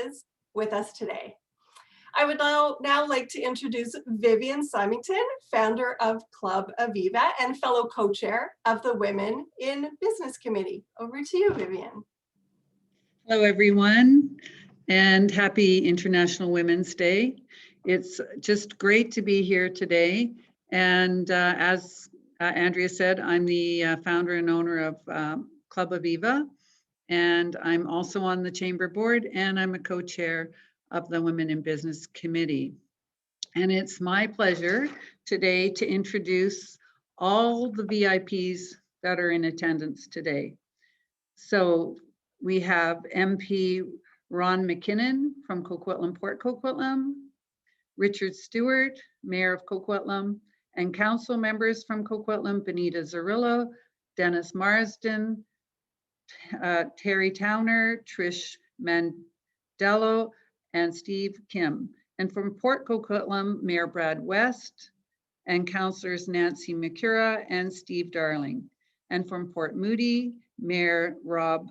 is with us today. I would now like to introduce Vivian Symington, founder of Club Aviva and fellow co-chair of the Women in Business Committee. Over to you, Vivian. Hello, everyone, and happy International Women's Day. It's just great to be here today. And as Andrea said, I'm the founder and owner of Club Aviva, and I'm also on the Chamber Board, and I'm a co-chair of the Women in Business Committee. And it's my pleasure today to introduce all the VIPs that are in attendance today. So we have MP Ron McKinnon from Coquitlam, Port Coquitlam, Richard Stewart, Mayor of Coquitlam, and council members from Coquitlam, Benita Zarillo, Dennis Marsden, Terry Towner, Trish Mandello, and Steve Kim. And from Port Coquitlam, Mayor Brad West, and councillors Nancy McCura and Steve Darling. And from Port Moody, Mayor Rob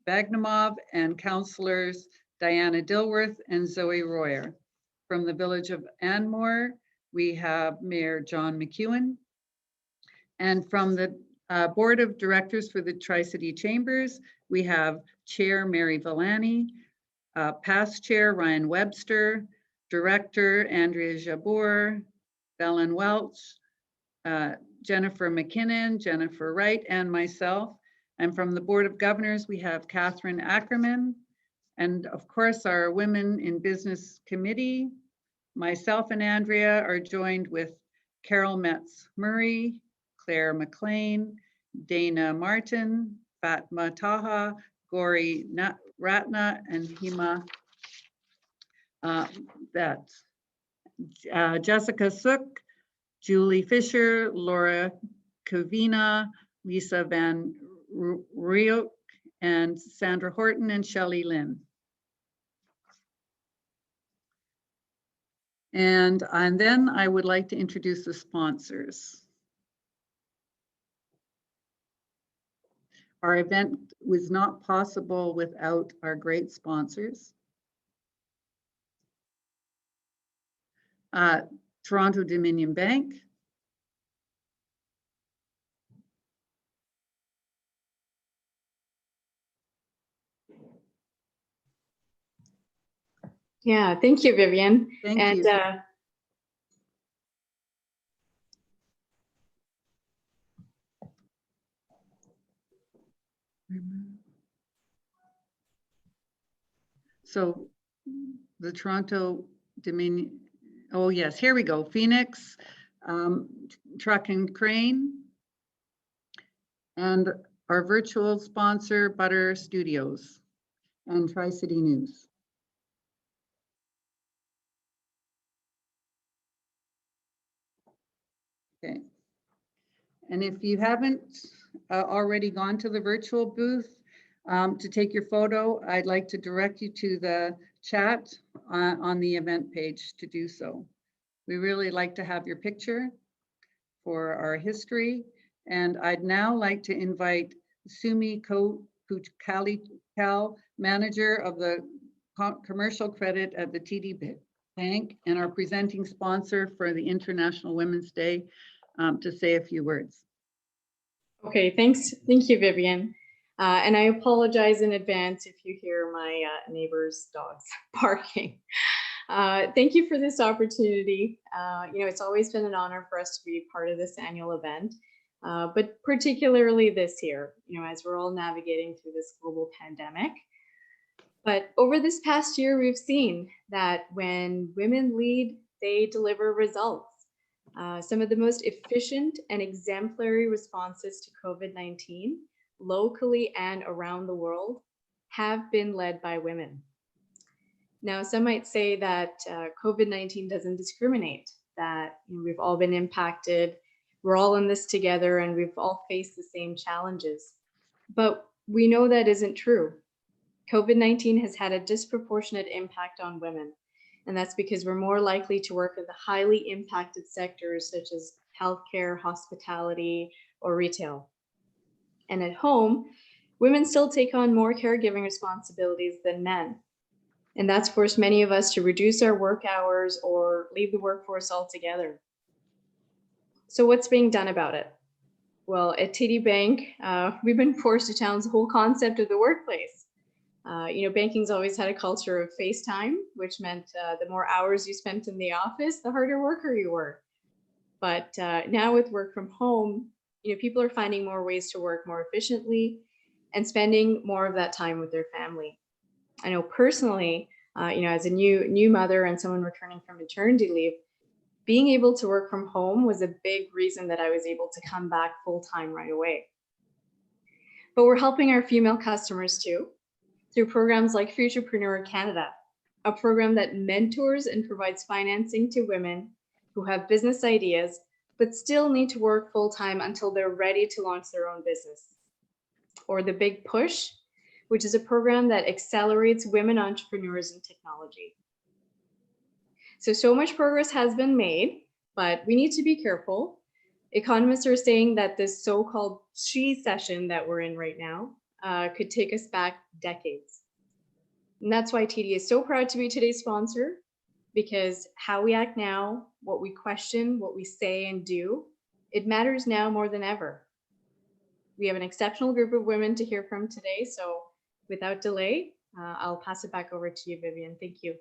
Bagnamov and councillors Diana Dilworth and Zoe Royer. From the village of Anmore, we have Mayor John McEwen. And from the Board of Directors for the Tri-City Chambers, we have Chair Mary Villani, past Chair Ryan Webster, Director Andrea Jabour, Belen Welch, Jennifer McKinnon, Jennifer Wright, and myself. And from the Board of Governors, we have Catherine Ackerman, and of course, our Women in Business Committee. Myself and Andrea are joined with Carol Metz-Murray, Claire Mclean, Dana Martin, Fatma Taha, Gori Ratna, and Hima Jessica Sook, Julie Fisher, Laura Kavina, Lisa Van Rioch, and Sandra Horton, and Shelley Lynn. And then I would like to introduce the sponsors. Our event was not possible without our great sponsors. Toronto Dominion Bank, Yeah, thank you, Vivian. Thank you. So the Toronto Dominion, oh yes, here we go. Phoenix Truck and Crane, and our virtual sponsor, Butter Studios and Tri-City News. Okay, and if you haven't already gone to the virtual booth to take your photo, I'd like to direct you to the chat on the event page to do so. We really like to have your picture for our history, and I'd now like to invite Sumi Kuchkali, manager of the commercial credit at the TD Bank and our presenting sponsor for the International Women's Day, to say a few words. Okay, thanks. Thank you, Vivian. And I apologize in advance if you hear my neighbor's dogs barking. Thank you for this opportunity. You know, it's always been an honor for us to be part of this annual event, but particularly this year, you know, as we're all navigating through this global pandemic. But over this past year, we've seen that when women lead, they deliver results. Some of the most efficient and exemplary responses to COVID-19, locally and around the world, have been led by women. Now, some might say that COVID-19 doesn't discriminate, that we've all been impacted, we're all in this together, and we've all faced the same challenges. But we know that isn't true. COVID-19 has had a disproportionate impact on women, and that's because we're more likely to work in the highly impacted sectors such as healthcare, hospitality, or retail. And at home, women still take on more caregiving responsibilities than men. And that's forced many of us to reduce our work hours or leave the workforce altogether. So what's being done about it? Well, at TD Bank, we've been forced to challenge the whole concept of the workplace. Banking's always had a culture of face time, which meant the more hours you spent in the office, the harder worker you were. But now with work from home, people are finding more ways to work more efficiently and spending more of that time with their family. I know personally, as a new mother and someone returning from maternity leave, being able to work from home was a big reason that I was able to come back full time right away. But we're helping our female customers too, through programs like Futurepreneur Canada, a program that mentors and provides financing to women who have business ideas, but still need to work full time until they're ready to launch their own business. Or the Big Push, which is a program that accelerates women entrepreneurs in technology. So much progress has been made, but we need to be careful. Economists are saying that this so-called she-cession that we're in right now could take us back decades. And that's why TD is so proud to be today's sponsor, because how we act now, what we question, what we say and do, it matters now more than ever. We have an exceptional group of women to hear from today, so without delay, I'll pass it back over to you, Vivian. Thank you.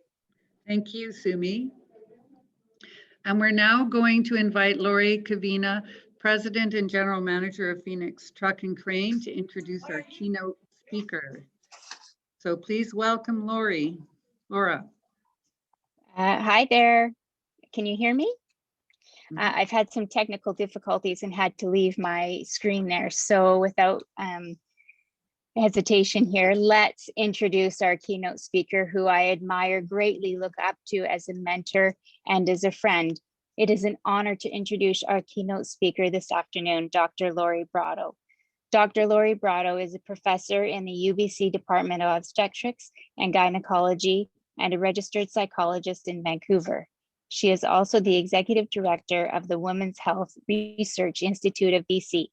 Thank you, Sumi. And we're now going to invite Lori Kavina, President and General Manager of Phoenix Truck and Crane, to introduce our keynote speaker. So please welcome Lori. Laura. Hi there. Can you hear me? I've had some technical difficulties and had to leave my screen there. So without hesitation here, let's introduce our keynote speaker, who I admire greatly, look up to as a mentor and as a friend. It is an honor to introduce our keynote speaker this afternoon, Dr. Lori Brotto. Dr. Lori Brotto is a professor in the UBC Department of Obstetrics and Gynecology and a registered psychologist in Vancouver. She is also the executive director of the Women's Health Research Institute of BC.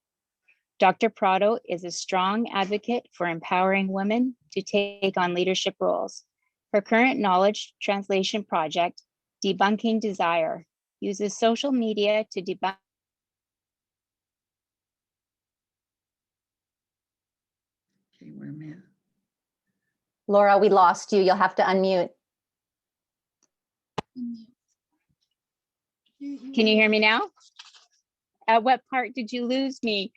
Dr. Brotto is a strong advocate for empowering women to take on leadership roles. Her current knowledge translation project, Debunking Desire, uses social media to debunk Laura, we lost you. You'll have to unmute. Can you hear me now? At what part did you lose me?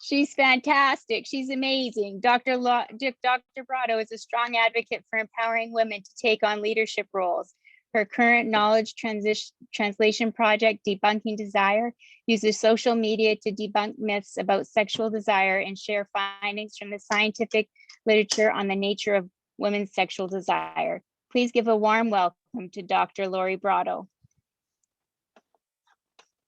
She's fantastic. She's amazing. Dr. Brotto is a strong advocate for empowering women to take on leadership roles. Her current knowledge translation project, Debunking Desire, uses social media to debunk myths about sexual desire and share findings from the scientific literature on the nature of women's sexual desire. Please give a warm welcome to Dr. Lori Brotto.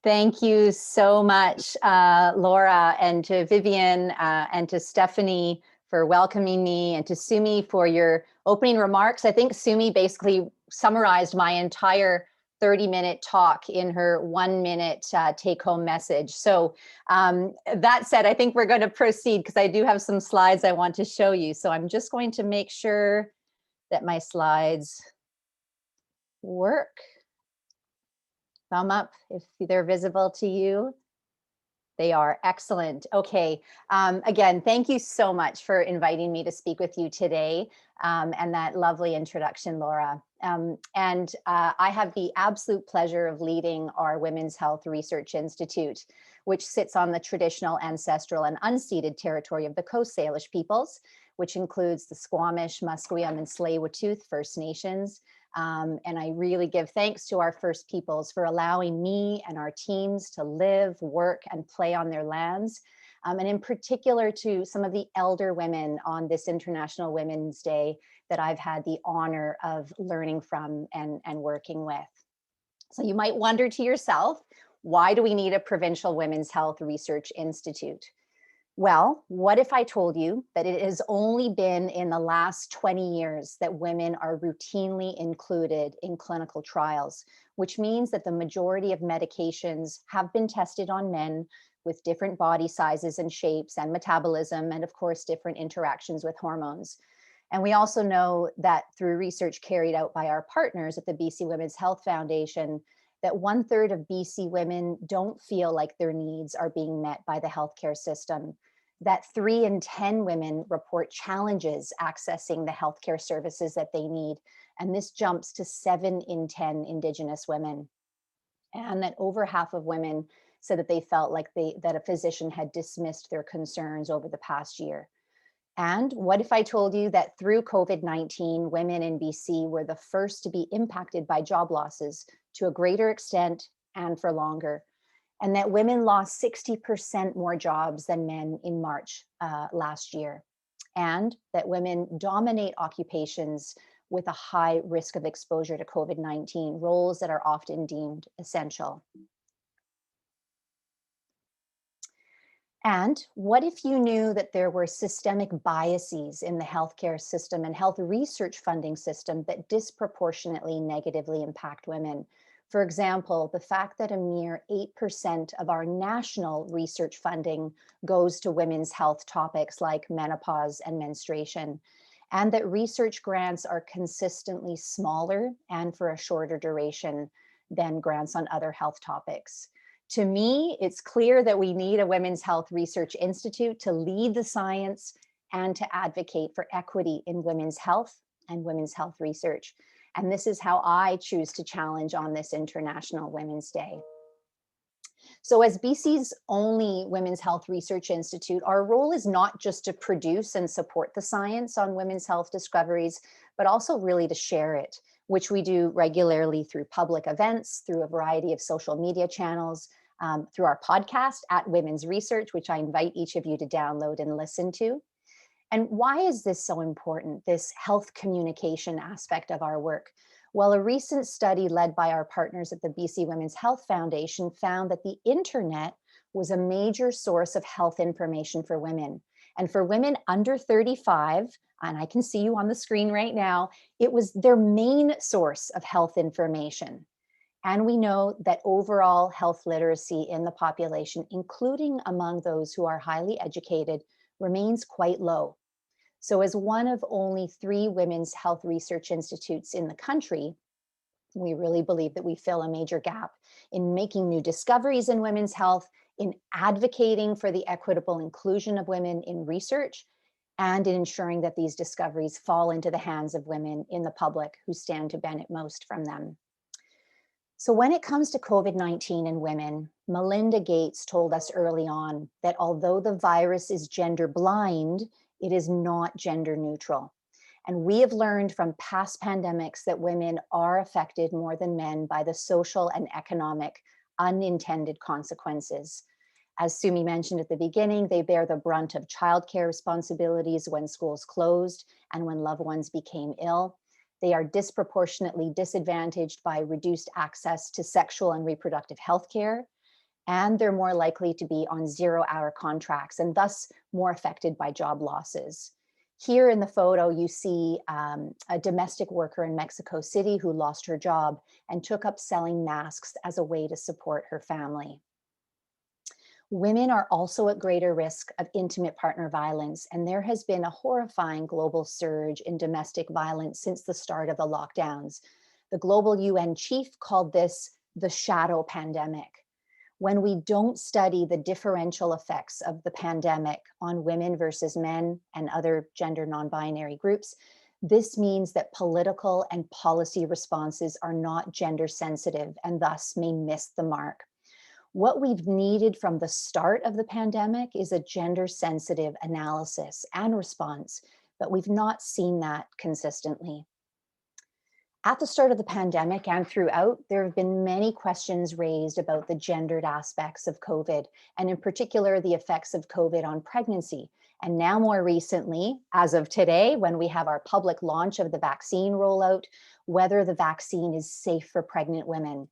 Thank you so much, Laura, and to Vivian and to Stephanie for welcoming me, and to Sumi for your opening remarks. I think Sumi basically summarized my entire 30-minute talk in her 1-minute take-home message. So that said, I think we're going to proceed because I do have some slides I want to show you. So I'm just going to make sure that my slides work. Thumb up if they're visible to you. They are excellent. Okay. Again, thank you so much for inviting me to speak with you today, and that lovely introduction, Laura. I have the absolute pleasure of leading our Women's Health Research Institute, which sits on the traditional, ancestral, and unceded territory of the Coast Salish peoples, which includes the Squamish, Musqueam, and Tsleil-Waututh First Nations. And I really give thanks to our First Peoples for allowing me and our teams to live, work, and play on their lands. And in particular to some of the elder women on this International Women's Day that I've had the honor of learning from and working with. So you might wonder to yourself, why do we need a Provincial Women's Health Research Institute? Well, what if I told you that it has only been in the last 20 years that women are routinely included in clinical trials, which means that the majority of medications have been tested on men with different body sizes and shapes and metabolism, and of course, different interactions with hormones. And we also know that through research carried out by our partners at the BC Women's Health Foundation, that 1/3 of BC women don't feel like their needs are being met by the healthcare system, that 3 in 10 women report challenges accessing the healthcare services that they need, and this jumps to 7 in 10 Indigenous women, and that over half of women said that they felt like that a physician had dismissed their concerns over the past year. And what if I told you that through COVID-19, women in BC were the first to be impacted by job losses to a greater extent and for longer, and that women lost 60% more jobs than men in March last year, and that women dominate occupations with a high risk of exposure to COVID-19, roles that are often deemed essential. And what if you knew that there were systemic biases in the healthcare system and health research funding system that disproportionately negatively impact women? For example, the fact that a mere 8% of our national research funding goes to women's health topics like menopause and menstruation, and that research grants are consistently smaller and for a shorter duration than grants on other health topics. To me, it's clear that we need a Women's Health Research Institute to lead the science and to advocate for equity in women's health and women's health research. And this is how I choose to challenge on this International Women's Day. So as BC's only Women's Health Research Institute, our role is not just to produce and support the science on women's health discoveries, but also really to share it, which we do regularly through public events, through a variety of social media channels, through our podcast at Women's Research, which I invite each of you to download and listen to. And why is this so important, this health communication aspect of our work? Well, a recent study led by our partners at the BC Women's Health Foundation found that the internet was a major source of health information for women. And for women under 35, and I can see you on the screen right now, it was their main source of health information. And we know that overall health literacy in the population, including among those who are highly educated, remains quite low. So as one of only 3 women's health research institutes in the country, we really believe that we fill a major gap in making new discoveries in women's health, in advocating for the equitable inclusion of women in research, and in ensuring that these discoveries fall into the hands of women in the public who stand to benefit most from them. So when it comes to COVID-19 and women, Melinda Gates told us early on that although the virus is gender blind, it is not gender neutral. And we have learned from past pandemics that women are affected more than men by the social and economic unintended consequences. As Sumi mentioned at the beginning, they bear the brunt of childcare responsibilities when schools closed and when loved ones became ill. They are disproportionately disadvantaged by reduced access to sexual and reproductive health care, and they're more likely to be on 0-hour contracts and thus more affected by job losses. Here in the photo, you see a domestic worker in Mexico City who lost her job and took up selling masks as a way to support her family. Women are also at greater risk of intimate partner violence, and there has been a horrifying global surge in domestic violence since the start of the lockdowns. The global UN chief called this the shadow pandemic. When we don't study the differential effects of the pandemic on women versus men and other gender non-binary groups, this means that political and policy responses are not gender sensitive and thus may miss the mark. What we've needed from the start of the pandemic is a gender sensitive analysis and response, but we've not seen that consistently. At the start of the pandemic and throughout, there have been many questions raised about the gendered aspects of COVID, and in particular, the effects of COVID on pregnancy. And now more recently, as of today, when we have our public launch of the vaccine rollout, whether the vaccine is safe for pregnant women.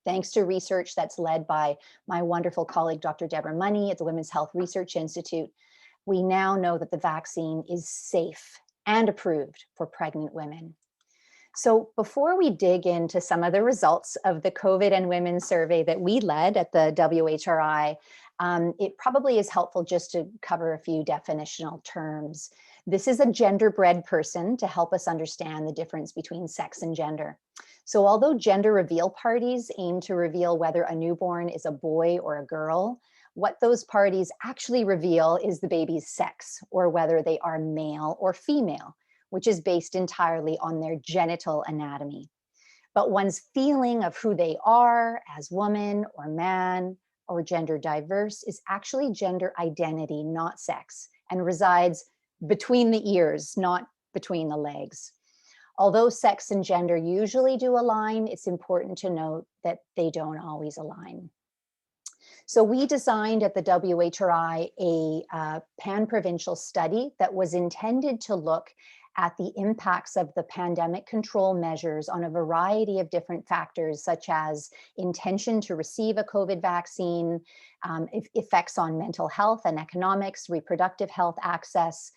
Thanks to research that's led by my wonderful colleague, Dr. Deborah Money at the Women's Health Research Institute, we now know that the vaccine is safe and approved for pregnant women. So before we dig into some of the results of the COVID and Women survey that we led at the WHRI, it probably is helpful just to cover a few definitional terms. This is a gender-bred person to help us understand the difference between sex and gender. So although gender reveal parties aim to reveal whether a newborn is a boy or a girl, what those parties actually reveal is the baby's sex, or whether they are male or female, which is based entirely on their genital anatomy. But one's feeling of who they are as woman or man or gender diverse is actually gender identity, not sex, and resides between the ears, not between the legs. Although sex and gender usually do align, it's important to note that they don't always align. So we designed at the WHRI a pan-provincial study that was intended to look at the impacts of the pandemic control measures on a variety of different factors, such as intention to receive a COVID vaccine, effects on mental health and economics, reproductive health access.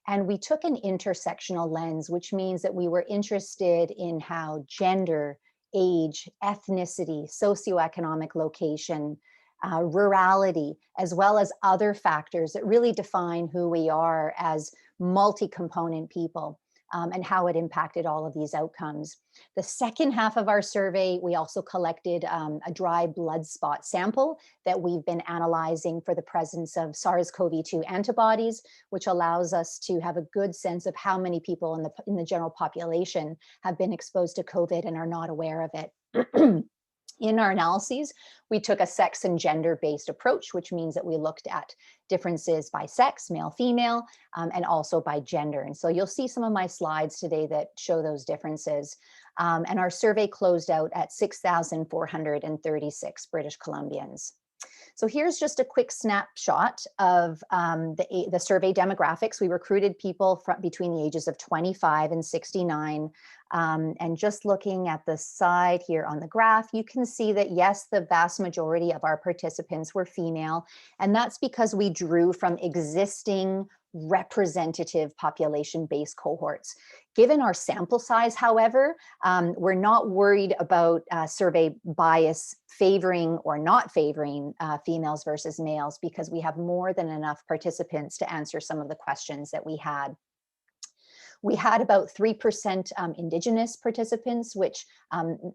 And we took an intersectional lens, which means that we were interested in how gender, age, ethnicity, socioeconomic location, rurality, as well as other factors that really define who we are as multi-component people, and how it impacted all of these outcomes. The second half of our survey, we also collected a dry blood spot sample that we've been analyzing for the presence of SARS-CoV-2 antibodies, which allows us to have a good sense of how many people in the general population have been exposed to COVID and are not aware of it. In our analyses, we took a sex and gender-based approach, which means that we looked at differences by sex, male, female, and also by gender. And so you'll see some of my slides today that show those differences. And our survey closed out at 6,436 British Columbians. So here's just a quick snapshot of the survey demographics. We recruited people between the ages of 25 and 69. And just looking at the side here on the graph, you can see that yes, the vast majority of our participants were female. And that's because we drew from existing representative population-based cohorts. Given our sample size, however, we're not worried about survey bias favoring or not favoring females versus males, because we have more than enough participants to answer some of the questions that we had. We had about 3% Indigenous participants, which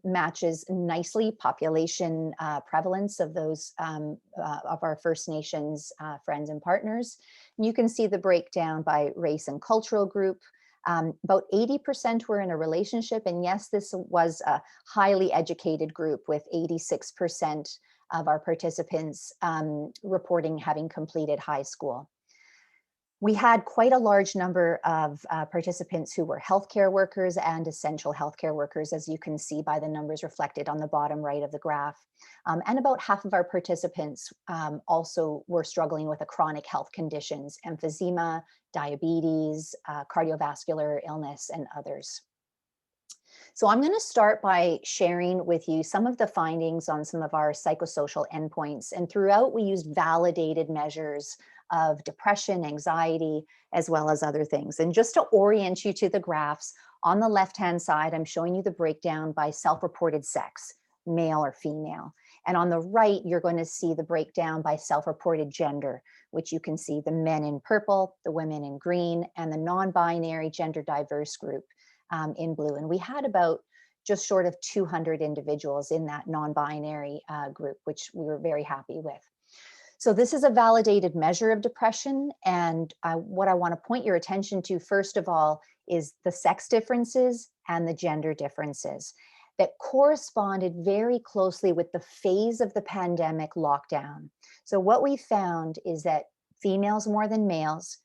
matches nicely population prevalence of those of our First Nations friends and partners. And you can see the breakdown by race and cultural group. About 80% were in a relationship, and yes, this was a highly educated group with 86% of our participants reporting having completed high school. We had quite a large number of participants who were healthcare workers and essential healthcare workers, as you can see by the numbers reflected on the bottom right of the graph. And about half of our participants also were struggling with a chronic health conditions, emphysema, diabetes, cardiovascular illness, and others. So I'm going to start by sharing with you some of the findings on some of our psychosocial endpoints. And throughout, we used validated measures of depression, anxiety, as well as other things. And just to orient you to the graphs, on the left-hand side, I'm showing you the breakdown by self-reported sex, male or female. And on the right, you're going to see the breakdown by self-reported gender, which you can see the men in purple, the women in green, and the non-binary gender diverse group in blue. And we had about just short of 200 individuals in that non-binary group, which we were very happy with. So this is a validated measure of depression. And what I want to point your attention to, first of all, is the sex differences and the gender differences that corresponded very closely with the phase of the pandemic lockdown. So what we found is that females more than males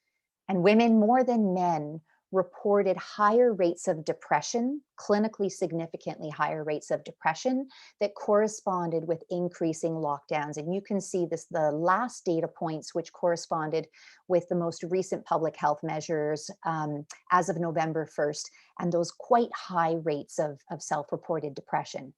and women more than men reported higher rates of depression, clinically significantly higher rates of depression that corresponded with increasing lockdowns. And you can see this, the last data points, which corresponded with the most recent public health measures as of November 1st, and those quite high rates of self-reported depression.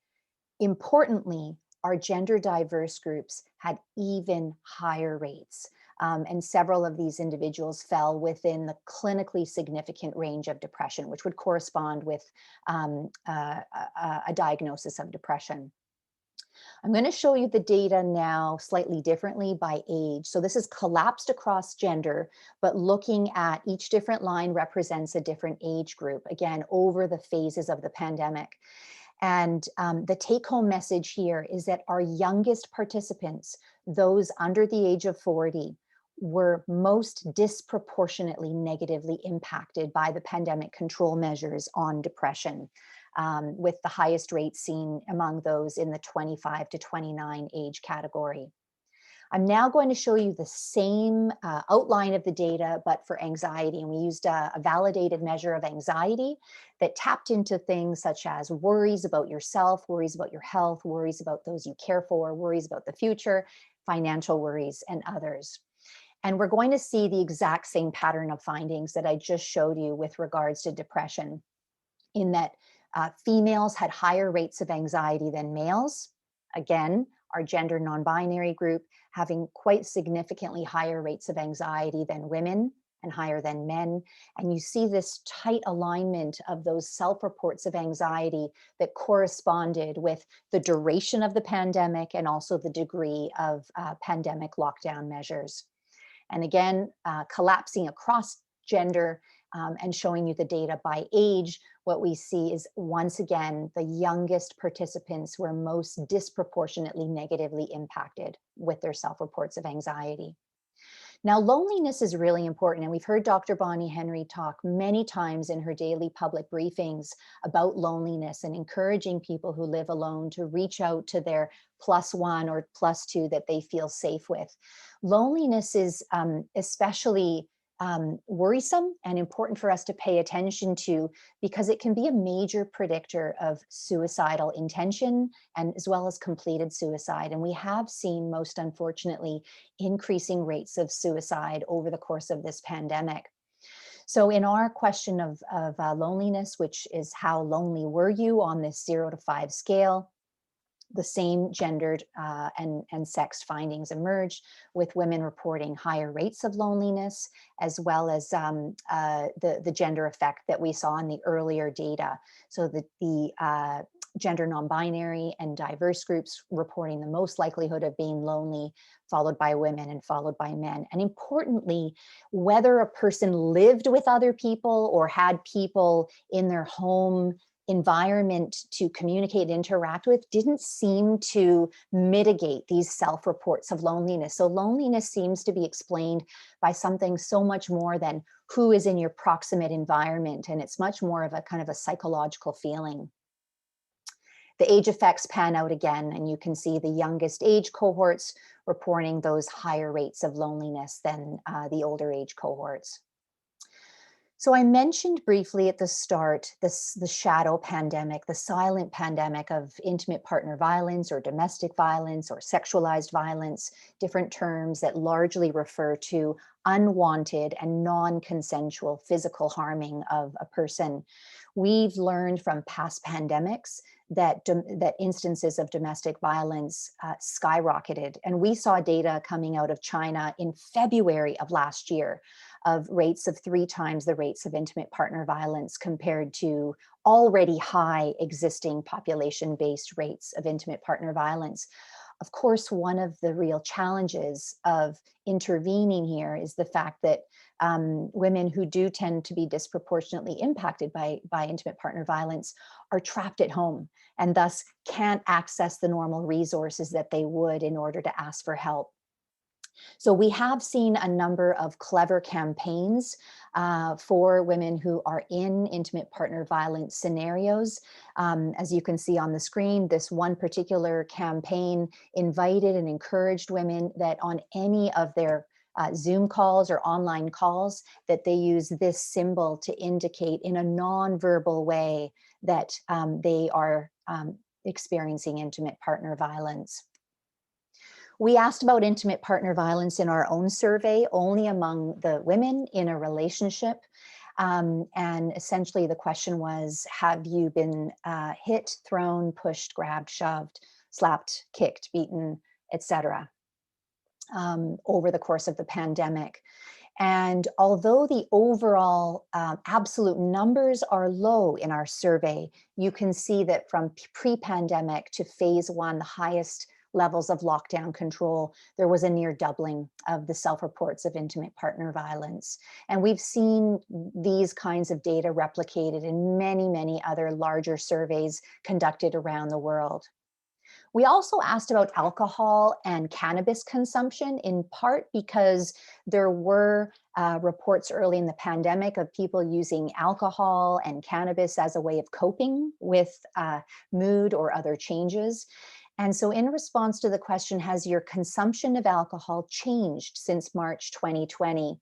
Importantly, our gender diverse groups had even higher rates. And several of these individuals fell within the clinically significant range of depression, which would correspond with a diagnosis of depression. I'm going to show you the data now slightly differently by age. So this is collapsed across gender, but looking at each different line represents a different age group, again, over the phases of the pandemic. And the take-home message here is that our youngest participants, those under the age of 40, were most disproportionately negatively impacted by the pandemic control measures on depression, with the highest rates seen among those in the 25 to 29 age category. I'm now going to show you the same outline of the data, but for anxiety. And we used a validated measure of anxiety that tapped into things such as worries about yourself, worries about your health, worries about those you care for, worries about the future, financial worries, and others. And we're going to see the exact same pattern of findings that I just showed you with regards to depression, in that females had higher rates of anxiety than males. Again, our gender non-binary group having quite significantly higher rates of anxiety than women and higher than men. And you see this tight alignment of those self-reports of anxiety that corresponded with the duration of the pandemic and also the degree of pandemic lockdown measures. And again, collapsing across gender and showing you the data by age, what we see is, once again, the youngest participants were most disproportionately negatively impacted with their self-reports of anxiety. Now, loneliness is really important, and we've heard Dr. Bonnie Henry talk many times in her daily public briefings about loneliness and encouraging people who live alone to reach out to their +1 or +2 that they feel safe with. Loneliness is especially worrisome and important for us to pay attention to, because it can be a major predictor of suicidal intention and as well as completed suicide. And we have seen, most unfortunately, increasing rates of suicide over the course of this pandemic. So in our question of loneliness, which is how lonely were you on this 0 to 5 scale, the same gendered and sexed findings emerged, with women reporting higher rates of loneliness, as well as the gender effect that we saw in the earlier data. So the gender non-binary and diverse groups reporting the most likelihood of being lonely, followed by women and followed by men. And importantly, whether a person lived with other people or had people in their home environment to communicate and interact with didn't seem to mitigate these self-reports of loneliness. So loneliness seems to be explained by something so much more than who is in your proximate environment. And it's much more of a kind of a psychological feeling. The age effects pan out again, and you can see the youngest age cohorts reporting those higher rates of loneliness than the older age cohorts. So I mentioned briefly at the start the shadow pandemic, the silent pandemic of intimate partner violence or domestic violence or sexualized violence, different terms that largely refer to unwanted and non-consensual physical harming of a person. We've learned from past pandemics that instances of domestic violence skyrocketed. And we saw data coming out of China in February of last year of rates of 3 times the rates of intimate partner violence compared to already high existing population-based rates of intimate partner violence. Of course, one of the real challenges of intervening here is the fact that women who do tend to be disproportionately impacted by intimate partner violence are trapped at home and thus can't access the normal resources that they would in order to ask for help. So we have seen a number of clever campaigns for women who are in intimate partner violence scenarios. As you can see on the screen, this one particular campaign invited and encouraged women that on any of their Zoom calls or online calls, that they use this symbol to indicate in a non-verbal way that they are experiencing intimate partner violence. We asked about intimate partner violence in our own survey, only among the women in a relationship. And essentially the question was, have you been hit, thrown, pushed, grabbed, shoved, slapped, kicked, beaten, etc. Over the course of the pandemic? And although the overall absolute numbers are low in our survey, you can see that from pre-pandemic to phase one, the highest levels of lockdown control, there was a near doubling of the self-reports of intimate partner violence. And we've seen these kinds of data replicated in many, many other larger surveys conducted around the world. We also asked about alcohol and cannabis consumption, in part because there were reports early in the pandemic of people using alcohol and cannabis as a way of coping with mood or other changes. And so in response to the question, has your consumption of alcohol changed since March 2020?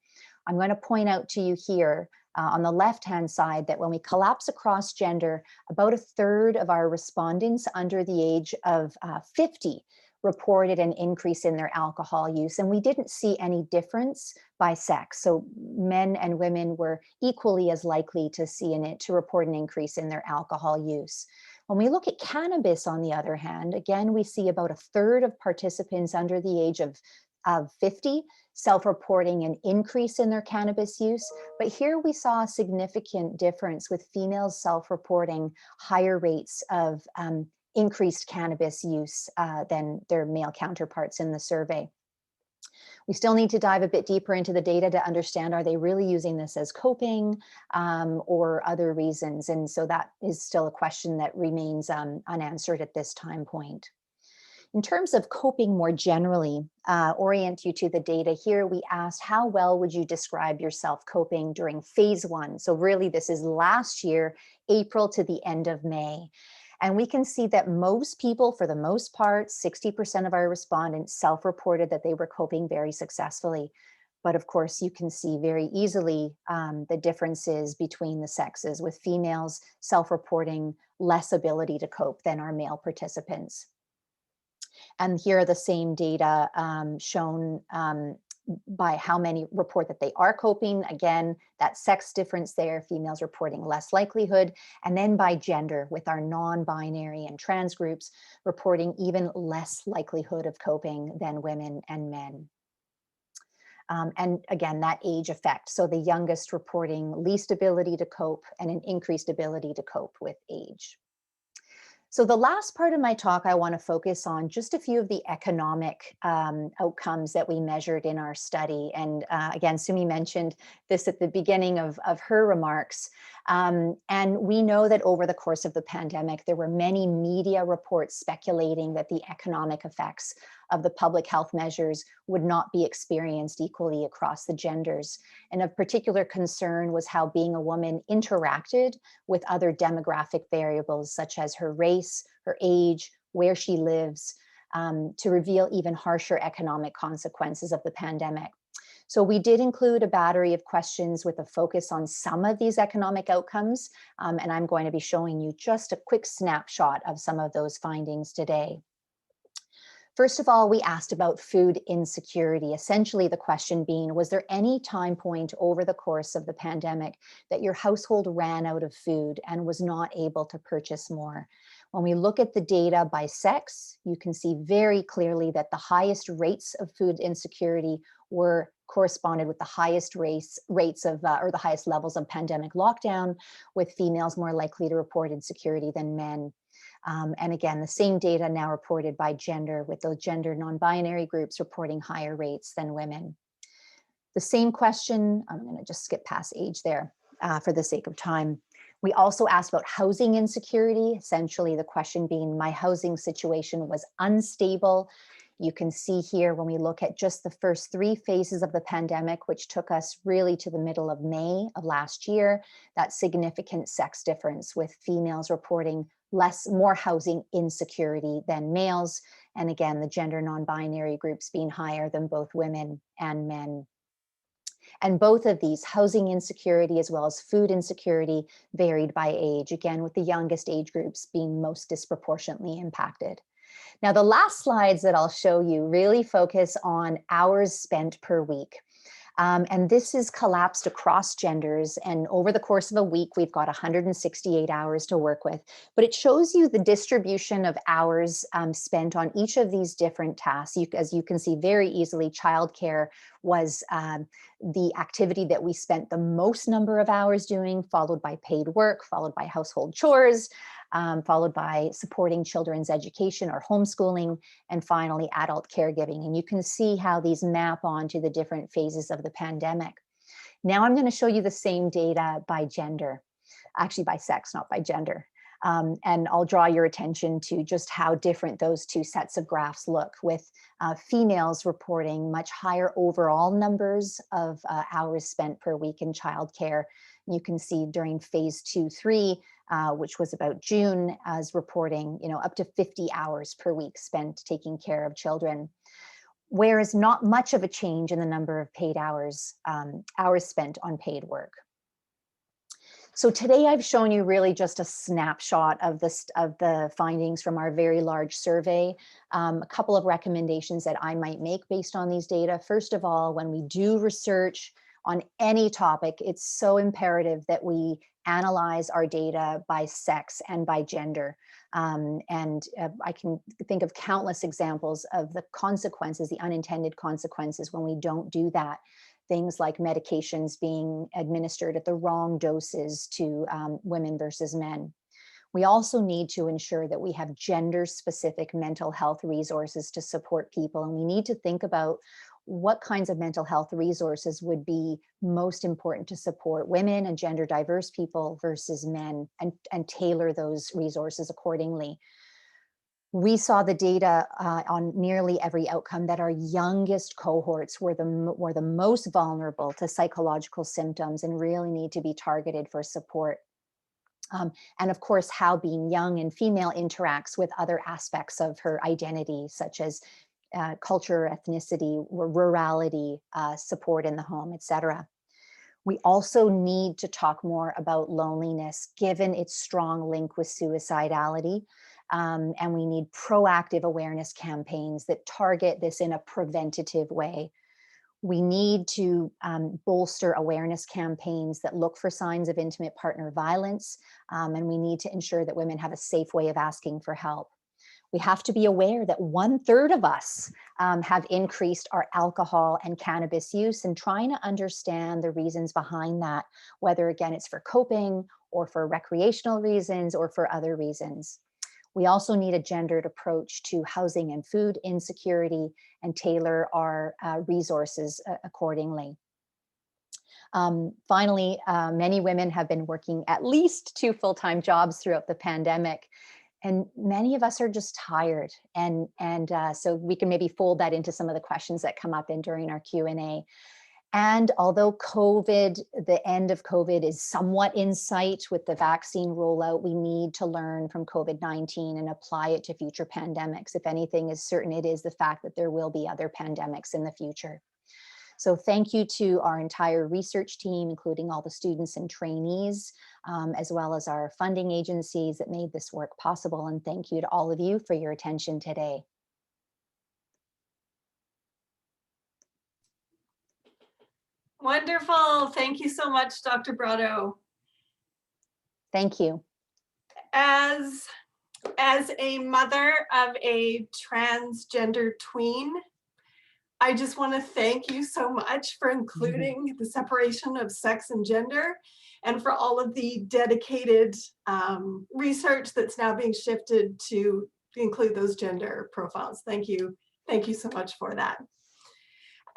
I'm going to point out to you here on the left-hand side that when we collapse across gender, about a third of our respondents under the age of 50 reported an increase in their alcohol use, and we didn't see any difference by sex. So men and women were equally as likely to report an increase in their alcohol use. When we look at cannabis, on the other hand, again, we see about a third of participants under the age of 50 self-reporting an increase in their cannabis use. But here we saw a significant difference with females self-reporting higher rates of increased cannabis use than their male counterparts in the survey. We still need to dive a bit deeper into the data to understand, are they really using this as coping or other reasons? And so that is still a question that remains unanswered at this time point. In terms of coping more generally, orient you to the data here, we asked, how well would you describe yourself coping during phase one? So really this is last year, April to the end of May. And we can see that most people, for the most part, 60% of our respondents self-reported that they were coping very successfully. But of course, you can see very easily the differences between the sexes, with females self-reporting less ability to cope than our male participants. And here are the same data shown by how many report that they are coping. Again, that sex difference there, females reporting less likelihood. And then by gender, with our non-binary and trans groups reporting even less likelihood of coping than women and men. And again, that age effect. So the youngest reporting least ability to cope and an increased ability to cope with age. So the last part of my talk, I want to focus on just a few of the economic outcomes that we measured in our study. And again, Sumi mentioned this at the beginning of her remarks. And we know that over the course of the pandemic, there were many media reports speculating that the economic effects of the public health measures would not be experienced equally across the genders. And of particular concern was how being a woman interacted with other demographic variables, such as her race, her age, where she lives, to reveal even harsher economic consequences of the pandemic. So we did include a battery of questions with a focus on some of these economic outcomes, and I'm going to be showing you just a quick snapshot of some of those findings today. First of all, we asked about food insecurity, essentially the question being, was there any time point over the course of the pandemic that your household ran out of food and was not able to purchase more? When we look at the data by sex, you can see very clearly that the highest rates of food insecurity were corresponded with the highest rates of, or the highest levels of pandemic lockdown, with females more likely to report insecurity than men. And again, the same data now reported by gender, with those gender non-binary groups reporting higher rates than women. The same question, I'm going to just skip past age there for the sake of time. We also asked about housing insecurity, essentially the question being, my housing situation was unstable. You can see here when we look at just the first 3 phases of the pandemic, which took us really to the middle of May of last year, that significant sex difference, with females reporting more housing insecurity than males. And again, the gender non-binary groups being higher than both women and men. And both of these, housing insecurity as well as food insecurity, varied by age, again, with the youngest age groups being most disproportionately impacted. Now, the last slides that I'll show you really focus on hours spent per week. And this is collapsed across genders. And over the course of a week, we've got 168 hours to work with. But it shows you the distribution of hours spent on each of these different tasks. As you can see very easily, childcare was the activity that we spent the most number of hours doing, followed by paid work, followed by household chores, followed by supporting children's education or homeschooling, and finally adult caregiving. And you can see how these map onto the different phases of the pandemic. Now I'm going to show you the same data by gender, actually by sex, not by gender. And I'll draw your attention to just how different those two sets of graphs look, with females reporting much higher overall numbers of hours spent per week in childcare. You can see during phase 2-3, which was about June, as reporting, up to 50 hours per week spent taking care of children. Whereas not much of a change in the number of paid hours, hours spent on paid work. So today I've shown you really just a snapshot of the findings from our very large survey. A couple of recommendations that I might make based on these data. First of all, when we do research on any topic, it's so imperative that we analyze our data by sex and by gender. I can think of countless examples of the consequences, the unintended consequences when we don't do that. Things like medications being administered at the wrong doses to women versus men. We also need to ensure that we have gender-specific mental health resources to support people, and we need to think about what kinds of mental health resources would be most important to support women and gender diverse people versus men, and tailor those resources accordingly. We saw the data on nearly every outcome that our youngest cohorts were the most vulnerable to psychological symptoms and really need to be targeted for support. And of course, how being young and female interacts with other aspects of her identity, such as culture, ethnicity, rurality, support in the home, etc. We also need to talk more about loneliness, given its strong link with suicidality. And we need proactive awareness campaigns that target this in a preventative way. We need to bolster awareness campaigns that look for signs of intimate partner violence, and we need to ensure that women have a safe way of asking for help. We have to be aware that 1/3 of us have increased our alcohol and cannabis use, and trying to understand the reasons behind that, whether again it's for coping or for recreational reasons or for other reasons. We also need a gendered approach to housing and food insecurity and tailor our resources accordingly. Finally, many women have been working at least 2 full-time jobs throughout the pandemic, and many of us are just tired. And so we can maybe fold that into some of the questions that come up during our Q&A. And although the end of COVID is somewhat in sight with the vaccine rollout, we need to learn from COVID-19 and apply it to future pandemics. If anything is certain, it is the fact that there will be other pandemics in the future. So thank you to our entire research team, including all the students and trainees, as well as our funding agencies that made this work possible. And thank you to all of you for your attention today. Wonderful. Thank you so much, Dr. Brotto. Thank you. As a mother of a transgender tween, I just want to thank you so much for including the separation of sex and gender, and for all of the dedicated research that's now being shifted to include those gender profiles. Thank you. Thank you so much for that.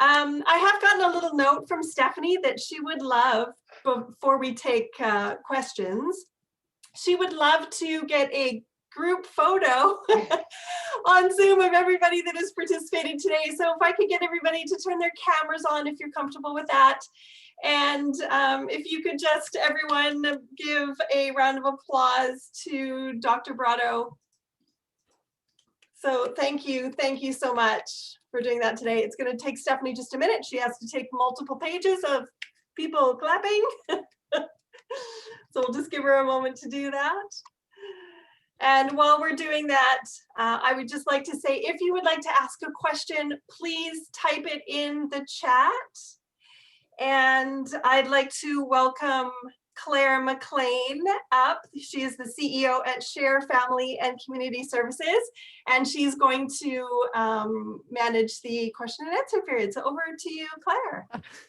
I have gotten a little note from Stephanie that she would love, before we take questions, she would love to get a group photo on Zoom of everybody that is participating today. So if I could get everybody to turn their cameras on, if you're comfortable with that. And if you could just, everyone, give a round of applause to Dr. Brotto. So thank you so much for doing that today. It's going to take Stephanie just a minute. She has to take multiple pages of people clapping. So we'll just give her a moment to do that. And while we're doing that, I would just like to say, if you would like to ask a question, please type it in the chat. And I'd like to welcome Claire Mclean up. She is the CEO at Share Family and Community Services, and she's going to manage the question and answer period. So over to you, Claire.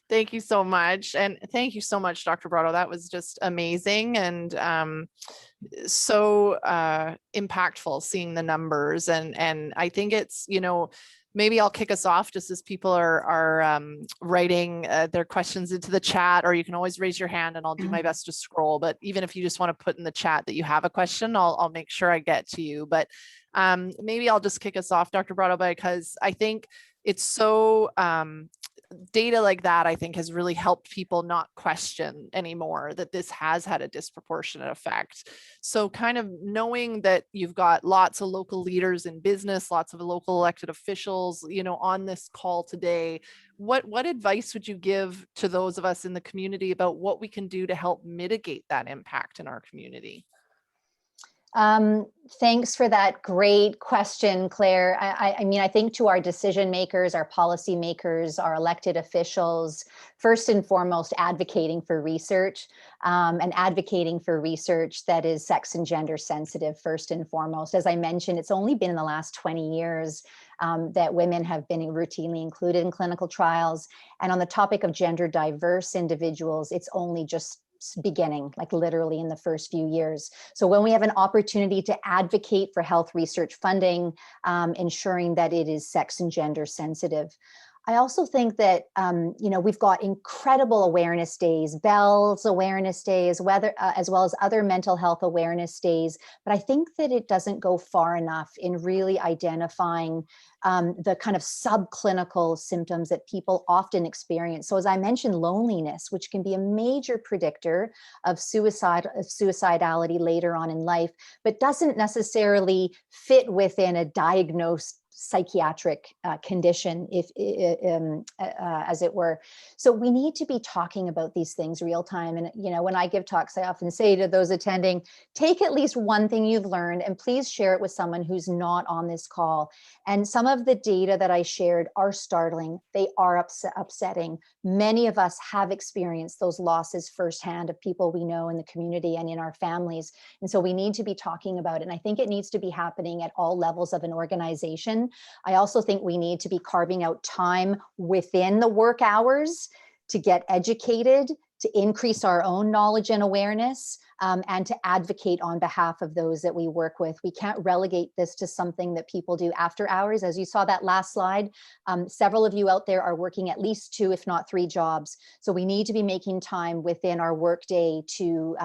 Thank you so much. And thank you so much, Dr. Brotto. That was just amazing and so impactful seeing the numbers. And I think it's, maybe I'll kick us off just as people are writing their questions into the chat, or you can always raise your hand and I'll do my best to scroll. But even if you just want to put in the chat that you have a question, I'll make sure I get to you. But maybe I'll just kick us off, Dr. Brotto, because I think it's so data like that, I think, has really helped people not question anymore that this has had a disproportionate effect. So kind of knowing that you've got lots of local leaders in business, lots of local elected officials, on this call today, what advice would you give to those of us in the community about what we can do to help mitigate that impact in our community? Thanks for that great question, Claire. I mean, I think to our decision makers, our policy makers, our elected officials, first and foremost, advocating for research and advocating for research that is sex and gender sensitive, first and foremost. As I mentioned, it's only been in the last 20 years that women have been routinely included in clinical trials. And on the topic of gender diverse individuals, it's only just beginning, like literally in the first few years. So when we have an opportunity to advocate for health research funding, ensuring that it is sex and gender sensitive. I also think that, we've got incredible awareness days, Bell's Awareness Day, as well as other mental health awareness days. But I think that it doesn't go far enough in really identifying the kind of subclinical symptoms that people often experience. So as I mentioned, loneliness, which can be a major predictor of suicidality later on in life, but doesn't necessarily fit within a diagnosed psychiatric condition, as it were. So we need to be talking about these things real time. And, when I give talks, I often say to those attending, take at least one thing you've learned and please share it with someone who's not on this call. And some of the data that I shared are startling. They are upsetting. Many of us have experienced those losses firsthand of people we know in the community and in our families. And so we need to be talking about it. And I think it needs to be happening at all levels of an organization. I also think we need to be carving out time within the work hours to get educated, to increase our own knowledge and awareness, and to advocate on behalf of those that we work with. We can't relegate this to something that people do after hours. As you saw that last slide, several of you out there are working at least 2, if not 3 jobs. So we need to be making time within our workday to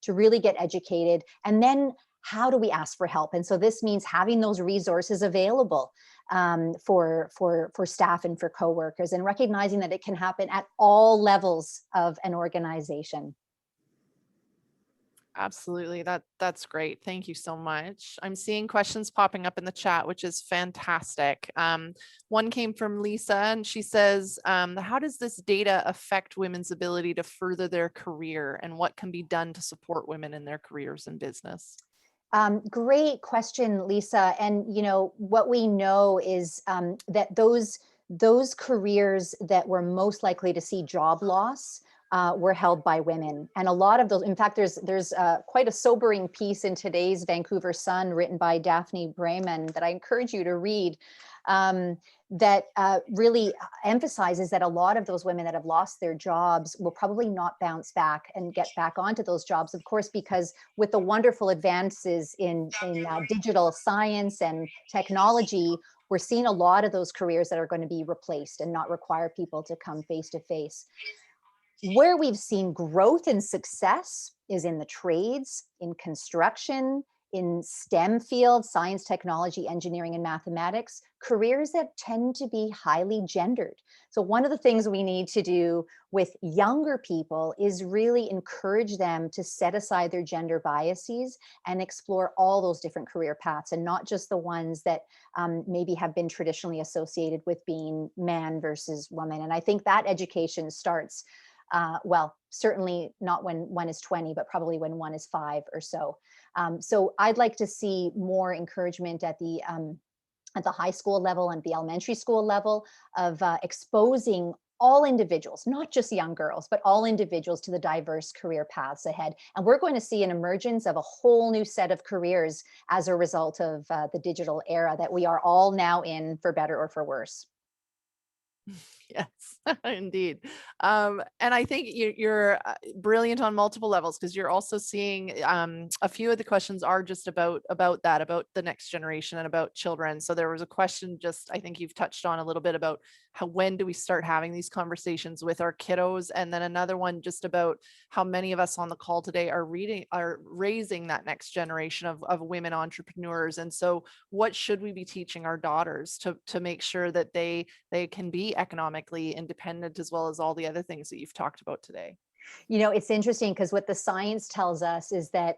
really get educated. And then how do we ask for help? And so this means having those resources available for staff and for coworkers, and recognizing that it can happen at all levels of an organization. Absolutely. That's great. Thank you so much. I'm seeing questions popping up in the chat, which is fantastic. One came from Lisa, and she says, how does this data affect women's ability to further their career, and what can be done to support women in their careers in business? Great question, Lisa. And what we know is that those careers that were most likely to see job loss were held by women. And a lot of those, in fact, there's quite a sobering piece in today's Vancouver Sun written by Daphne Brayman that I encourage you to read, that really emphasizes that a lot of those women that have lost their jobs will probably not bounce back and get back onto those jobs, of course, because with the wonderful advances in digital science and technology, we're seeing a lot of those careers that are going to be replaced and not require people to come face to face. Where we've seen growth and success is in the trades, in construction, in STEM fields, science, technology, engineering, and mathematics, careers that tend to be highly gendered. So one of the things we need to do with younger people is really encourage them to set aside their gender biases and explore all those different career paths, and not just the ones that maybe have been traditionally associated with being man versus woman. And I think that education starts well, certainly not when one is 20, but probably when one is 5 or so. So I'd like to see more encouragement at the high school level and the elementary school level of exposing all individuals, not just young girls, but all individuals to the diverse career paths ahead. And we're going to see an emergence of a whole new set of careers as a result of the digital era that we are all now in, for better or for worse. Yes, indeed. And I think you're brilliant on multiple levels, because you're also seeing a few of the questions are just about that, about the next generation and about children. So there was a question, just I think you've touched on a little bit about when do we start having these conversations with our kiddos, and then another one just about how many of us on the call today are raising that next generation of women entrepreneurs. And so what should we be teaching our daughters to make sure that they can be economically independent, as well as all the other things that you've talked about today? You know, it's interesting because what the science tells us is that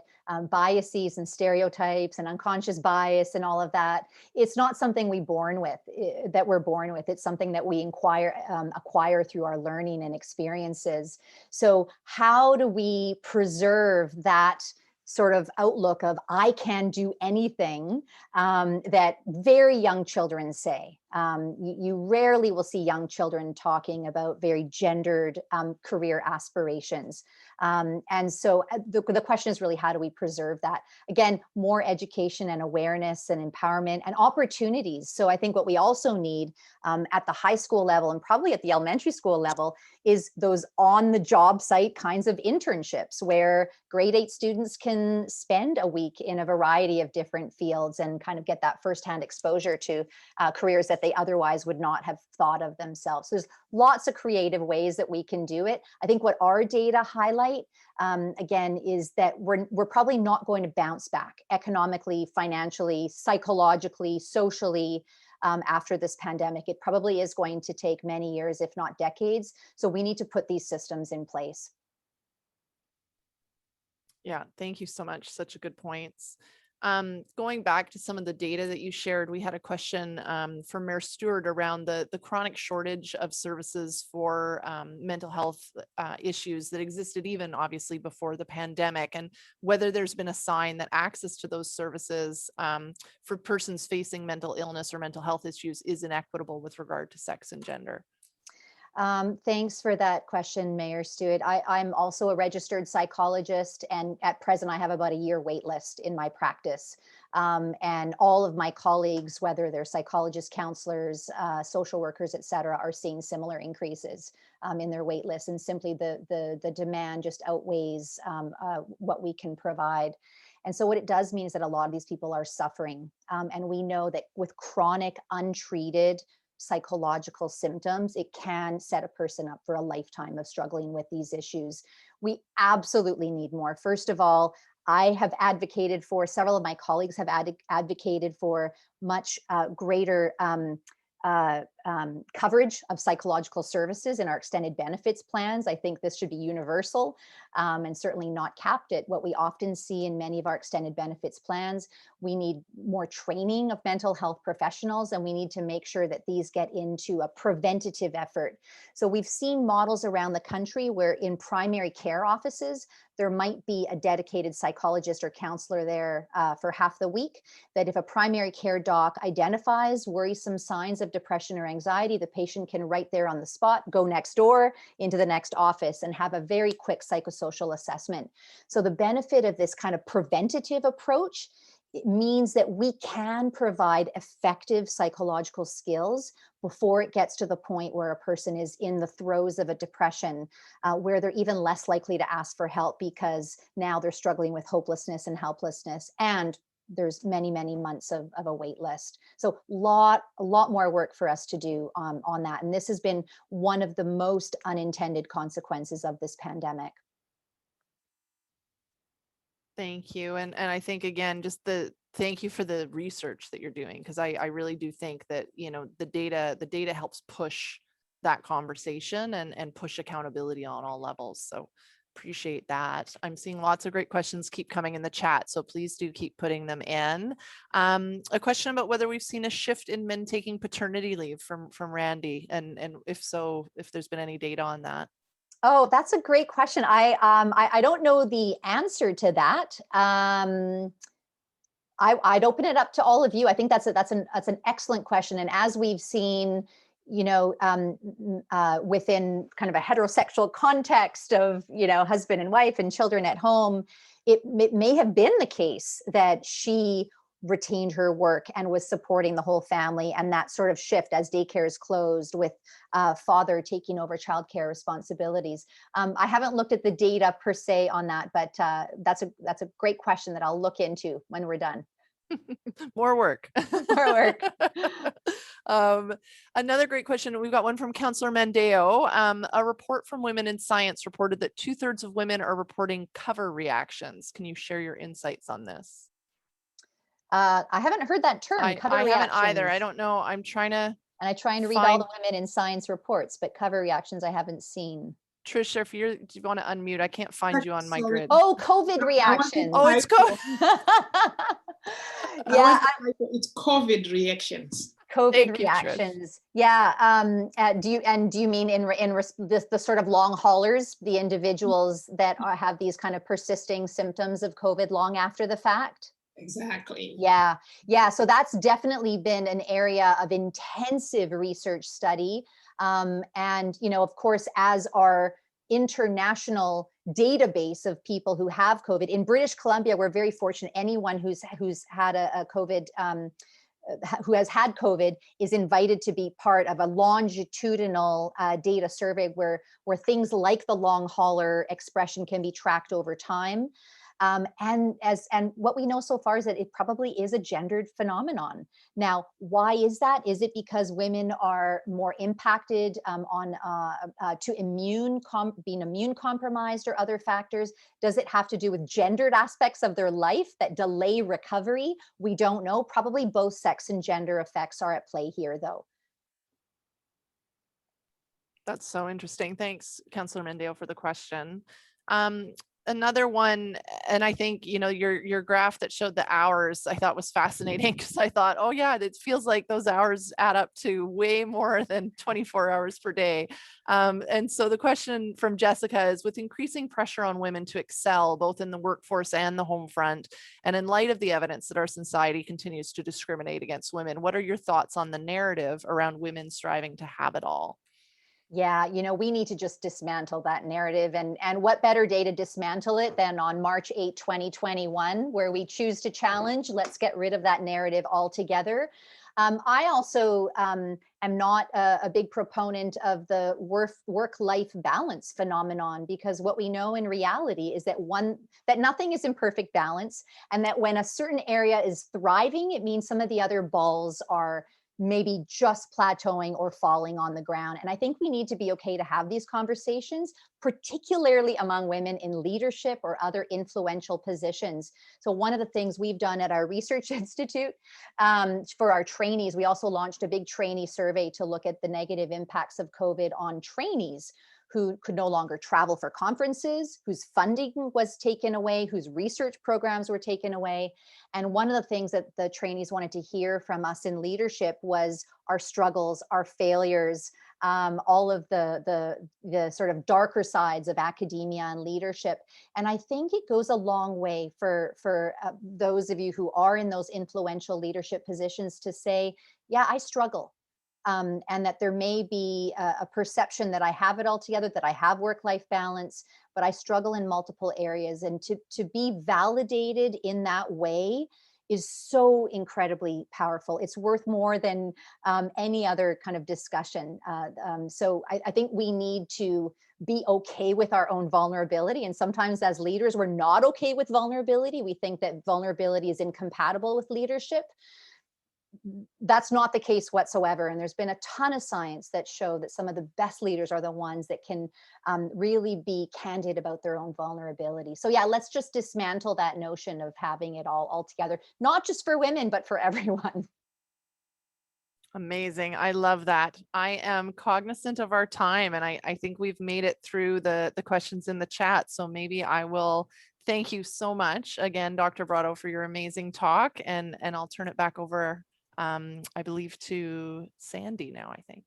biases and stereotypes and unconscious bias and all of that, it's not something we're born with. It's something that we acquire through our learning and experiences. So how do we preserve that sort of outlook of I can do anything that very young children say? You rarely will see young children talking about very gendered career aspirations. And so the question is really, how do we preserve that? Again, more education and awareness and empowerment and opportunities. So I think what we also need at the high school level and probably at the elementary school level is those on the job site kinds of internships where grade 8 students can spend a week in a variety of different fields and kind of get that firsthand exposure to careers that they otherwise would not have thought of themselves. So there's lots of creative ways that we can do it. I think what our data highlight, again, is that we're probably not going to bounce back economically, financially, psychologically, socially after this pandemic. It probably is going to take many years, if not decades. So we need to put these systems in place. Yeah, thank you so much. Such a good points. Going back to some of the data that you shared, we had a question from Mayor Stewart around the chronic shortage of services for mental health issues that existed even obviously before the pandemic, and whether there's been a sign that access to those services for persons facing mental illness or mental health issues is inequitable with regard to sex and gender. Thanks for that question, Mayor Stewart. I'm also a registered psychologist, and at present I have about a year wait list in my practice. And all of my colleagues, whether they're psychologists, counselors, social workers, et cetera, are seeing similar increases in their wait lists. And simply the demand just outweighs what we can provide. And so what it does mean is that a lot of these people are suffering. And we know that with chronic, untreated psychological symptoms, it can set a person up for a lifetime of struggling with these issues. We absolutely need more. First of all, I have advocated for, several of my colleagues have advocated for much greater coverage of psychological services in our extended benefits plans. I think this should be universal and certainly not capped at what we often see in many of our extended benefits plans. We need more training of mental health professionals, and we need to make sure that these get into a preventative effort. So we've seen models around the country where in primary care offices, there might be a dedicated psychologist or counselor there for half the week, that if a primary care doc identifies worrisome signs of depression or anxiety, the patient can right there on the spot, go next door into the next office and have a very quick psychosocial assessment. So the benefit of this kind of preventative approach, it means that we can provide effective psychological skills before it gets to the point where a person is in the throes of a depression, where they're even less likely to ask for help because now they're struggling with hopelessness and helplessness, and there's many, many months of a wait list. So a lot more work for us to do on that. And this has been one of the most unintended consequences of this pandemic. Thank you. And I think, again, just thank you for the research that you're doing, because I really do think that, you know, the data helps push that conversation and push accountability on all levels. So appreciate that. I'm seeing lots of great questions keep coming in the chat, so please do keep putting them in. A question about whether we've seen a shift in men taking paternity leave from Randy, and if so, if there's been any data on that. Oh, that's a great question. I don't know the answer to that. I'd open it up to all of you. I think that's an excellent question. And as we've seen, within kind of a heterosexual context of, husband and wife and children at home, it may have been the case that she retained her work and was supporting the whole family, and that sort of shift as daycares closed with father taking over childcare responsibilities. I haven't looked at the data per se on that, but that's a great question that I'll look into when we're done. More work. More work. Another great question. We've got one from Councillor Mandeo. A report from Women in Science reported that 2/3 of women are reporting cover reactions. Can you share your insights on this? I haven't heard that term. I cover haven't either. reactions. I don't know. I'm trying to. And I'm trying to read all the Women in Science reports, but cover reactions I haven't seen. Trisha, if you want to unmute, I can't find you on my grid. Oh, COVID reactions. Oh, it's COVID. Yeah, it's COVID reactions. COVID reactions. Yeah. Do you mean in the sort of long haulers, the individuals that have these kind of persisting symptoms of COVID long after the fact? Exactly. Yeah. So that's definitely been an area of intensive research study. And, of course, as our international database of people who have COVID in British Columbia, we're very fortunate. Anyone who's had a COVID, who has had COVID is invited to be part of a longitudinal data survey where things like the long hauler expression can be tracked over time. And what we know so far is that it probably is a gendered phenomenon. Now, why is that? Is it because women are more impacted to being immune compromised or other factors? Does it have to do with gendered aspects of their life that delay recovery? We don't know. Probably both sex and gender effects are at play here, though. That's so interesting. Thanks, Councillor Mandeo, for the question. Another one, and I think, your graph that showed the hours I thought was fascinating, because I thought, oh yeah, it feels like those hours add up to way more than 24 hours per day. And so the question from Jessica is, with increasing pressure on women to excel both in the workforce and the home front, and in light of the evidence that our society continues to discriminate against women, what are your thoughts on the narrative around women striving to have it all? Yeah, we need to just dismantle that narrative. And what better day to dismantle it than on March 8, 2021, where we choose to challenge, let's get rid of that narrative altogether. I also am not a big proponent of the work-life balance phenomenon, because what we know in reality is that nothing is in perfect balance, and that when a certain area is thriving, it means some of the other balls are maybe just plateauing or falling on the ground. And I think we need to be okay to have these conversations, particularly among women in leadership or other influential positions. So one of the things we've done at our research institute for our trainees, we also launched a big trainee survey to look at the negative impacts of COVID on trainees who could no longer travel for conferences, whose funding was taken away, whose research programs were taken away. And one of the things that the trainees wanted to hear from us in leadership was our struggles, our failures, all of the sort of darker sides of academia and leadership. And I think it goes a long way for those of you who are in those influential leadership positions to say, yeah, I struggle. And that there may be a perception that I have it all together, that I have work-life balance, but I struggle in multiple areas. And to be validated in that way is so incredibly powerful. It's worth more than any other kind of discussion. So I think we need to be okay with our own vulnerability. And sometimes as leaders, we're not okay with vulnerability. We think that vulnerability is incompatible with leadership. That's not the case whatsoever. And there's been a ton of science that show that some of the best leaders are the ones that can really be candid about their own vulnerability. So yeah, let's just dismantle that notion of having it all together, not just for women, but for everyone. Amazing. I love that. I am cognizant of our time, and I think we've made it through the questions in the chat. So maybe I will thank you so much again, Dr. Brotto, for your amazing talk, and I'll turn it back over, I believe, to Sandy now, I think.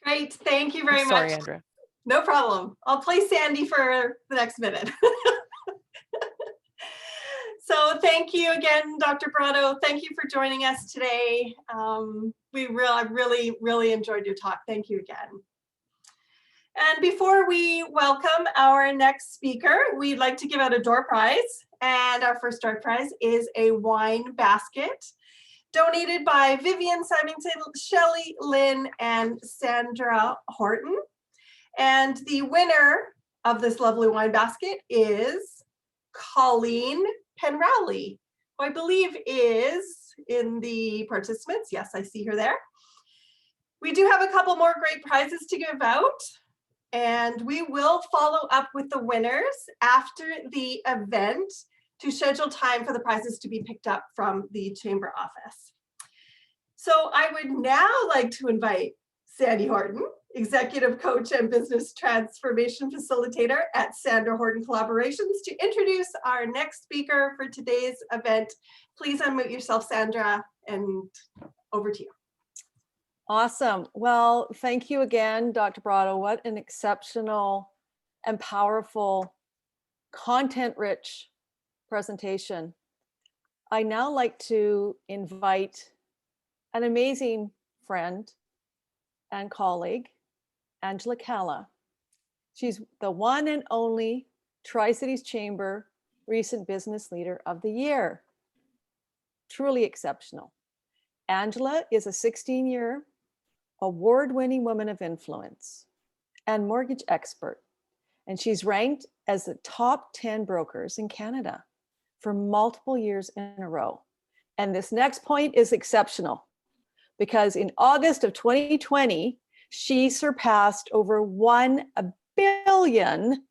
Great. Thank you very much. Sorry, Andrea. No problem. I'll play Sandy for the next minute. So thank you again, Dr. Brotto. Thank you for joining us today. I really enjoyed your talk. Thank you again. And before we welcome our next speaker, we'd like to give out a door prize. And our first door prize is a wine basket donated by Vivian Symington, Shelley Lynn, and Sandra Horton. And the winner of this lovely wine basket is Colleen Penrowley, who I believe is in the participants. Yes, I see her there. We do have a couple more great prizes to give out, and we will follow up with the winners after the event to schedule time for the prizes to be picked up from the chamber office. So I would now like to invite Sandy Horton, Executive Coach and Business Transformation Facilitator at Sandra Horton Collaborations, to introduce our next speaker for today's event. Please unmute yourself, Sandra, and over to you. Awesome. Well, thank you again, Dr. Brotto. What an exceptional and powerful, content-rich presentation. I now like to invite an amazing friend and colleague, Angela Calla. She's the one and only Tri-Cities Chamber Recent Business Leader of the Year. Truly exceptional. Angela is a 16-year award-winning woman of influence and mortgage expert, and she's ranked as the top 10 brokers in Canada for multiple years in a row. And this next point is exceptional because in August of 2020, she surpassed over $1 billion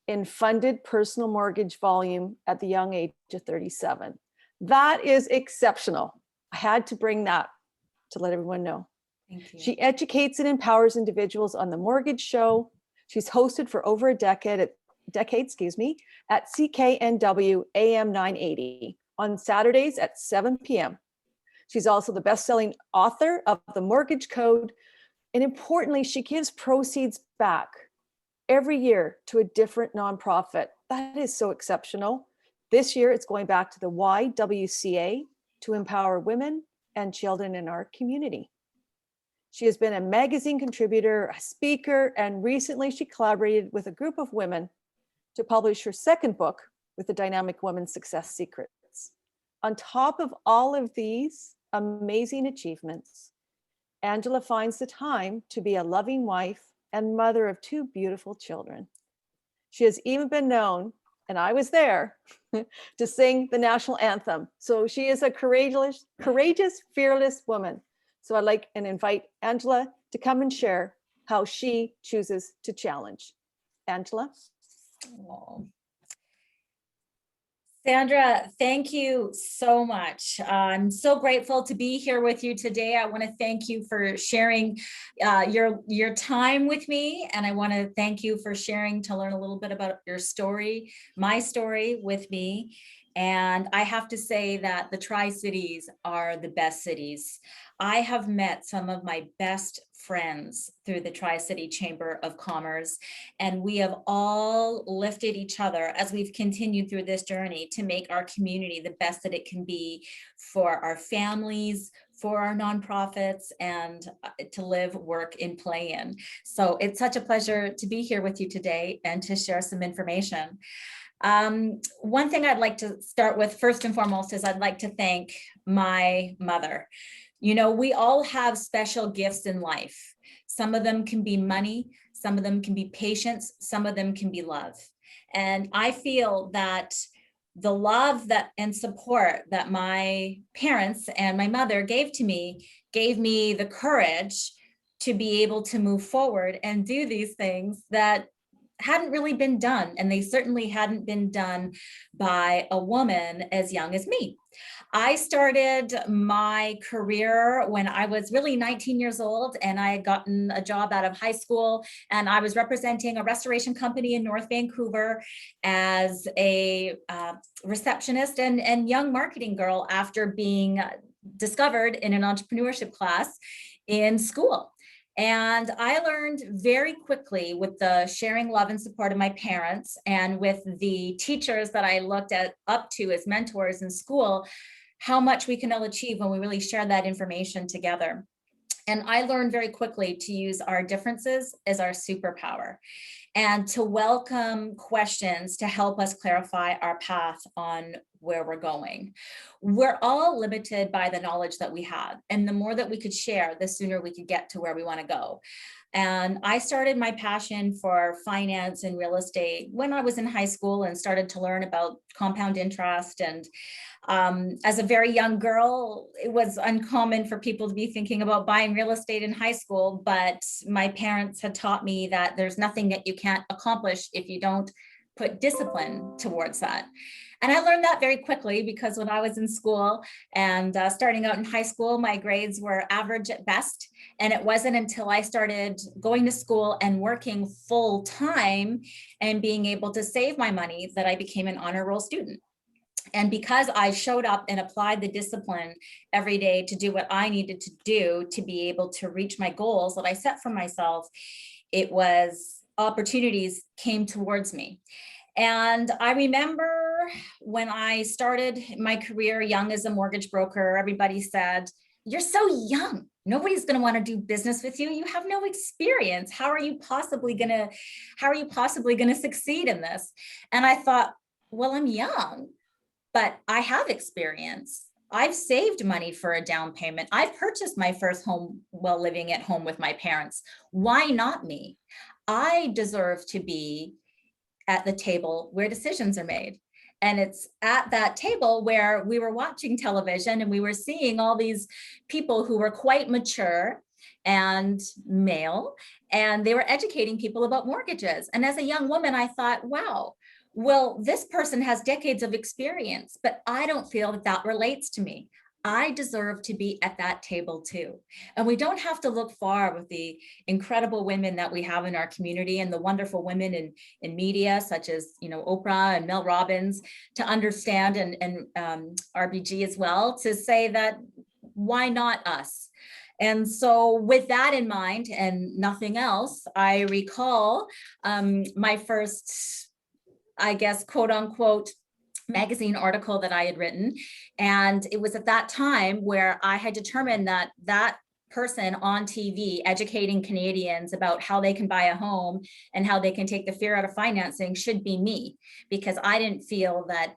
in funded personal mortgage volume at the young age of 37. That is exceptional. I had to bring that to let everyone know. Thank you. She educates and empowers individuals on the Mortgage Show. She's hosted for over a decade at CKNW AM 980 on Saturdays at 7 p.m. She's also the best-selling author of The Mortgage Code. And importantly, she gives proceeds back every year to a different nonprofit. That is so exceptional. This year, it's going back to the YWCA to empower women and children in our community. She has been a magazine contributor, a speaker, and recently she collaborated with a group of women to publish her second book with the Dynamic Woman Success Secrets. On top of all of these amazing achievements, Angela finds the time to be a loving wife and mother of 2 beautiful children. She has even been known, and I was there, to sing the national anthem. So she is a courageous, fearless woman. So I'd like and invite Angela to come and share how she chooses to challenge. Angela. Oh. Sandra, thank you so much. I'm so grateful to be here with you today. I want to thank you for sharing your time with me. And I want to thank you for sharing to learn a little bit about your story, my story with me. And I have to say that the Tri-Cities are the best cities. I have met some of my best friends through the Tri-City Chamber of Commerce, and we have all lifted each other as we've continued through this journey to make our community the best that it can be for our families, for our nonprofits, and to live, work, and play in. So it's such a pleasure to be here with you today and to share some information. One thing I'd like to start with first and foremost is I'd like to thank my mother. You know, we all have special gifts in life. Some of them can be money, some of them can be patience, some of them can be love. And I feel that the love and support that my parents and my mother gave me the courage to be able to move forward and do these things that hadn't really been done, and they certainly hadn't been done by a woman as young as me. I started my career when I was really 19 years old, and I had gotten a job out of high school, and I was representing a restoration company in North Vancouver as a receptionist and young marketing girl after being discovered in an entrepreneurship class in school. And I learned very quickly with the sharing love and support of my parents and with the teachers that I looked up to as mentors in school, how much we can all achieve when we really share that information together. And I learned very quickly to use our differences as our superpower and to welcome questions to help us clarify our path on where we're going. We're all limited by the knowledge that we have, and the more that we could share, the sooner we could get to where we want to go. And I started my passion for finance and real estate when I was in high school and started to learn about compound interest. And as a very young girl, it was uncommon for people to be thinking about buying real estate in high school, but my parents had taught me that there's nothing that you can't accomplish if you don't put discipline towards that. And I learned that very quickly because when I was in school and starting out in high school, my grades were average at best. And it wasn't until I started going to school and working full time and being able to save my money that I became an honor roll student. And because I showed up and applied the discipline every day to do what I needed to do to be able to reach my goals that I set for myself, it was opportunities came towards me. And I remember when I started my career young as a mortgage broker, everybody said, "You're so young. Nobody's going to want to do business with you. You have no experience. How are you possibly going to succeed in this?" And I thought, well, I'm young, but I have experience. I've saved money for a down payment. I've purchased my first home while living at home with my parents. Why not me? I deserve to be at the table where decisions are made. And it's at that table where we were watching television and we were seeing all these people who were quite mature and male, and they were educating people about mortgages. And as a young woman, I thought, wow, well, this person has decades of experience, but I don't feel that that relates to me. I deserve to be at that table too. And we don't have to look far with the incredible women that we have in our community and the wonderful women in media, such as, Oprah and Mel Robbins, to understand, and RBG as well, to say that why not us? And so with that in mind and nothing else, I recall my first, I guess, quote unquote, magazine article that I had written. And it was at that time where I had determined that that person on TV educating Canadians about how they can buy a home and how they can take the fear out of financing should be me, because I didn't feel that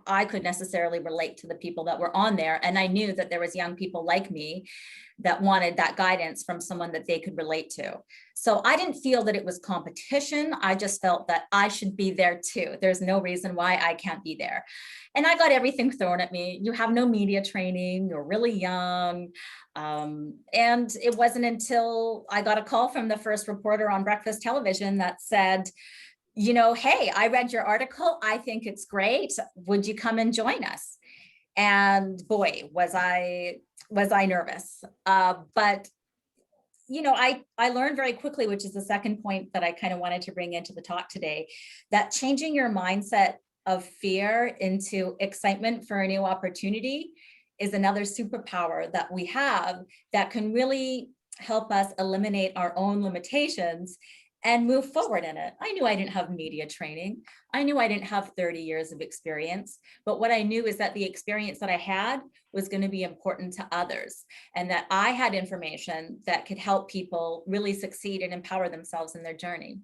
I could necessarily relate to the people that were on there. And I knew that there was young people like me that wanted that guidance from someone that they could relate to. So I didn't feel that it was competition. I just felt that I should be there too. There's no reason why I can't be there. And I got everything thrown at me. You have no media training, you're really young. And it wasn't until I got a call from the first reporter on breakfast television that said, hey, I read your article. I think it's great. Would you come and join us? And boy, was I nervous. But I learned very quickly, which is the second point that I kind of wanted to bring into the talk today, that changing your mindset of fear into excitement for a new opportunity is another superpower that we have that can really help us eliminate our own limitations and move forward in it. I knew I didn't have media training. I knew I didn't have 30 years of experience, but what I knew is that the experience that I had was going to be important to others, and that I had information that could help people really succeed and empower themselves in their journey.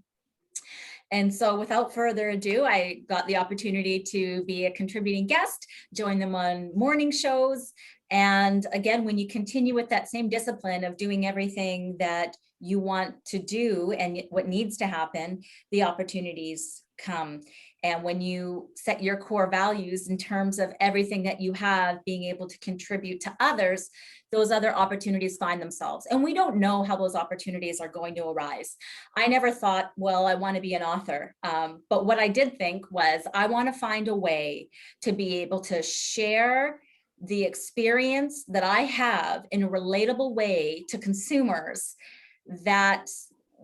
And so without further ado, I got the opportunity to be a contributing guest, join them on morning shows. And again, when you continue with that same discipline of doing everything that you want to do and what needs to happen, the opportunities come. And when you set your core values in terms of everything that you have, being able to contribute to others, those other opportunities find themselves. And we don't know how those opportunities are going to arise. I never thought, well, I want to be an author. But what I did think was, I want to find a way to be able to share the experience that I have in a relatable way to consumers that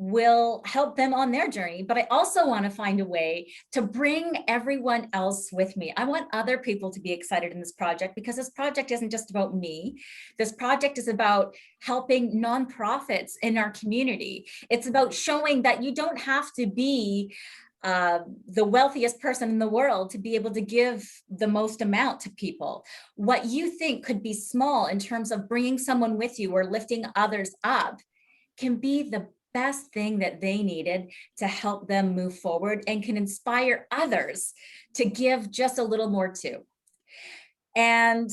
will help them on their journey. But I also want to find a way to bring everyone else with me. I want other people to be excited in this project, because this project isn't just about me. This project is about helping nonprofits in our community. It's about showing that you don't have to be the wealthiest person in the world to be able to give the most amount to people. What you think could be small in terms of bringing someone with you or lifting others up can be the best thing that they needed to help them move forward, and can inspire others to give just a little more too. And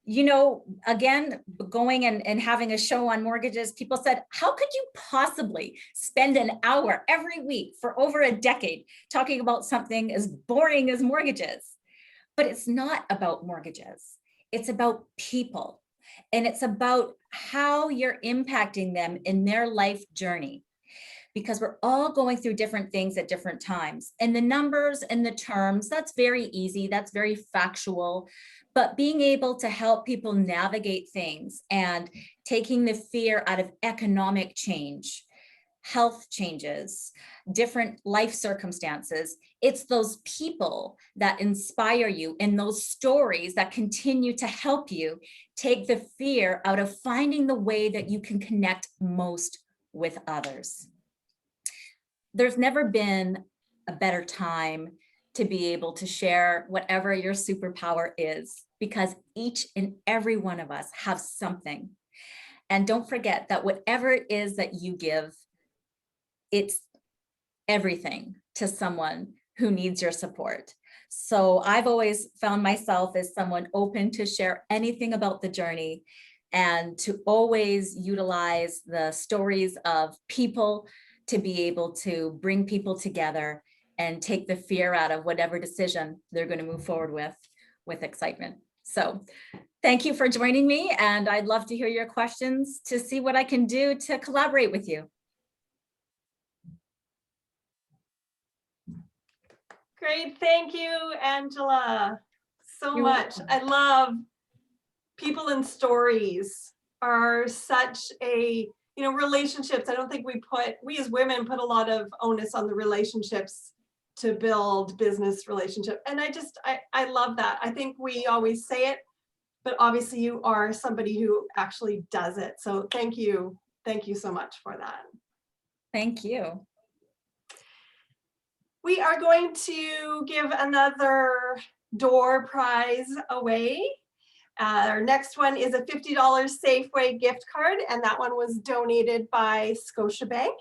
you know, again, going and having a show on mortgages, people said, how could you possibly spend an hour every week for over a decade talking about something as boring as mortgages? But it's not about mortgages. It's about people. And it's about how you're impacting them in their life journey. Because we're all going through different things at different times. And the numbers and the terms, that's very easy, that's very factual. But being able to help people navigate things and taking the fear out of economic change, health changes, different life circumstances, it's those people that inspire you and those stories that continue to help you take the fear out of finding the way that you can connect most with others. There's never been a better time to be able to share whatever your superpower is, because each and every one of us have something. And don't forget that whatever it is that you give, it's everything to someone who needs your support. So I've always found myself as someone open to share anything about the journey, and to always utilize the stories of people to be able to bring people together and take the fear out of whatever decision they're going to move forward with excitement. So thank you for joining me, and I'd love to hear your questions to see what I can do to collaborate with you. Great, thank you, Angela, so You're much. welcome. I love people and stories are such a, you know, relationships. I don't think we as women put a lot of onus on the relationships to build business relationship. And I love that. I think we always say it, but obviously you are somebody who actually does it. So thank you. Thank you so much for that. Thank you. We are going to give another door prize away. Our next one is a $50 Safeway gift card, and that one was donated by Scotiabank.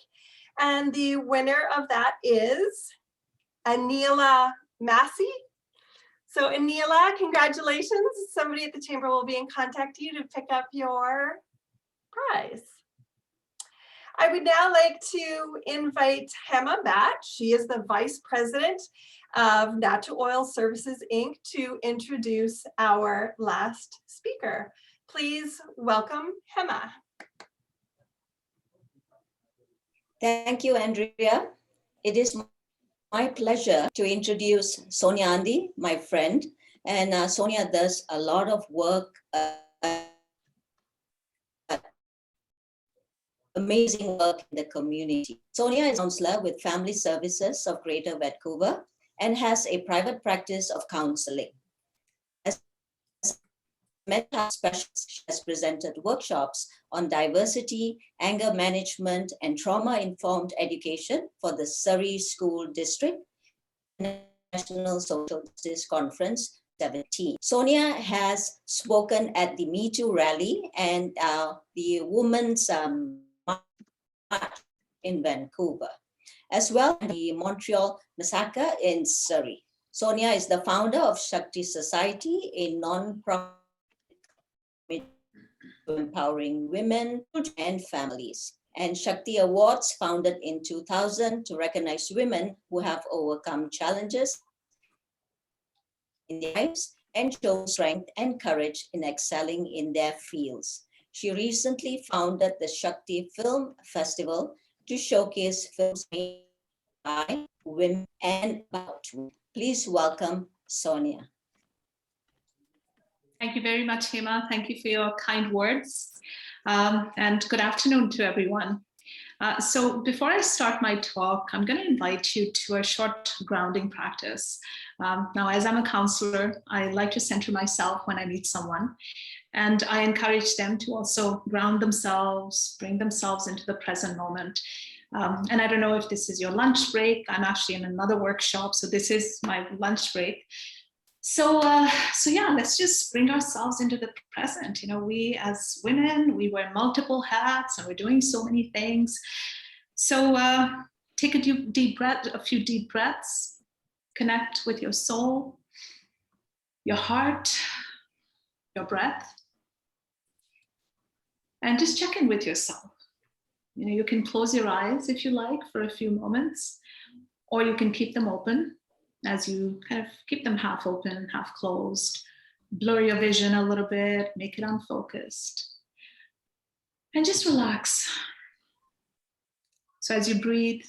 And the winner of that is Anila Massey. So Anila, congratulations. Somebody at the chamber will be in contact with you to pick up your prize. I would now like to invite Hema Bhatt. She is the Vice President of Natural Oil Services, Inc., to introduce our last speaker. Please welcome Hema. Thank you, Andrea. It is my pleasure to introduce Sonia Andhi, my friend. And Sonia does a lot of work, amazing work in the community. Sonia is a counselor with Family Services of Greater Vancouver and has a private practice of counseling. As a mental health specialist, she has presented workshops on diversity, anger management, and trauma-informed education for the Surrey School District National Social Justice Conference 17. Sonia has spoken at the Me Too rally and the Women's March in Vancouver, as well as the Montreal Massacre in Surrey. Sonia is the founder of Shakti Society, a non-profit empowering women and families, and Shakti Awards, founded in 2000 to recognize women who have overcome challenges in their lives and show strength and courage in excelling in their fields. She recently founded the Shakti Film Festival to showcase films made by women and about women. Please welcome Sonia. Thank you very much, Hema. Thank you for your kind words. And good afternoon to everyone. So before I start my talk, I'm going to invite you to a short grounding practice. Now, as I'm a counselor, I like to center myself when I meet someone, and I encourage them to also ground themselves, bring themselves into the present moment. And I don't know if this is your lunch break. I'm actually in another workshop, so this is my lunch break. So yeah, let's just bring ourselves into the present. You know, we as women, we wear multiple hats and we're doing so many things. So take a deep breath, a few deep breaths, connect with your soul, your heart, your breath, and just check in with yourself. You know, you can close your eyes if you like for a few moments, or you can keep them open. As you kind of keep them half open, half closed, blur your vision a little bit, make it unfocused, and just relax. So as you breathe,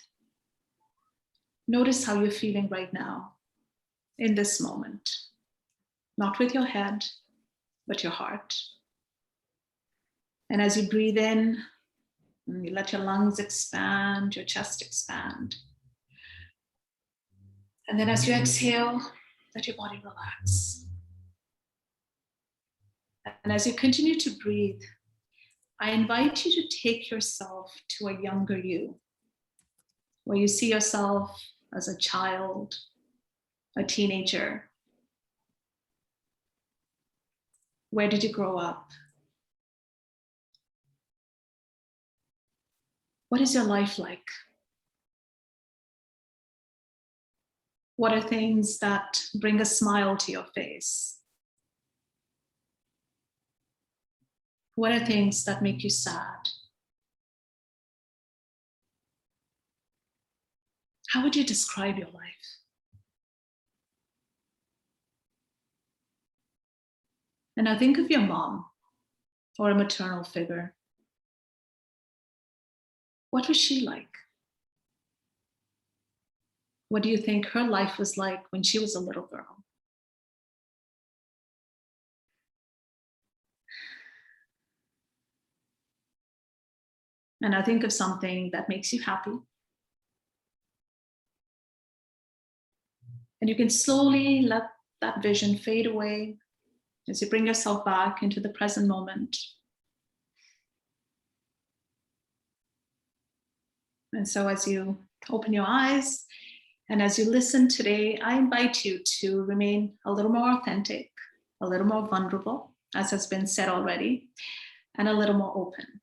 notice how you're feeling right now in this moment, not with your head, but your heart. And as you breathe in, you let your lungs expand, your chest expand. And then as you exhale, let your body relax. And as you continue to breathe, I invite you to take yourself to a younger you, where you see yourself as a child, a teenager. Where did you grow up? What is your life like? What are things that bring a smile to your face? What are things that make you sad? How would you describe your life? And now think of your mom or a maternal figure. What was she like? What do you think her life was like when she was a little girl? And now think of something that makes you happy. And you can slowly let that vision fade away as you bring yourself back into the present moment. And so as you open your eyes and as you listen today, I invite you to remain a little more authentic, a little more vulnerable, as has been said already, and a little more open.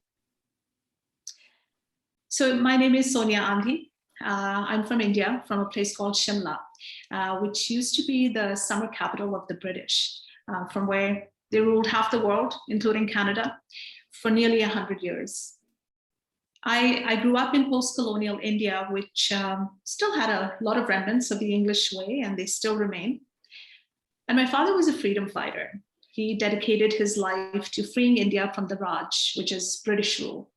So my name is Sonia Andhi. I'm from India, from a place called Shimla, which used to be the summer capital of the British, from where they ruled half the world, including Canada, for nearly 100 years. I grew up in post-colonial India, which still had a lot of remnants of the English way, and they still remain. And my father was a freedom fighter. He dedicated his life to freeing India from the Raj, which is British rule.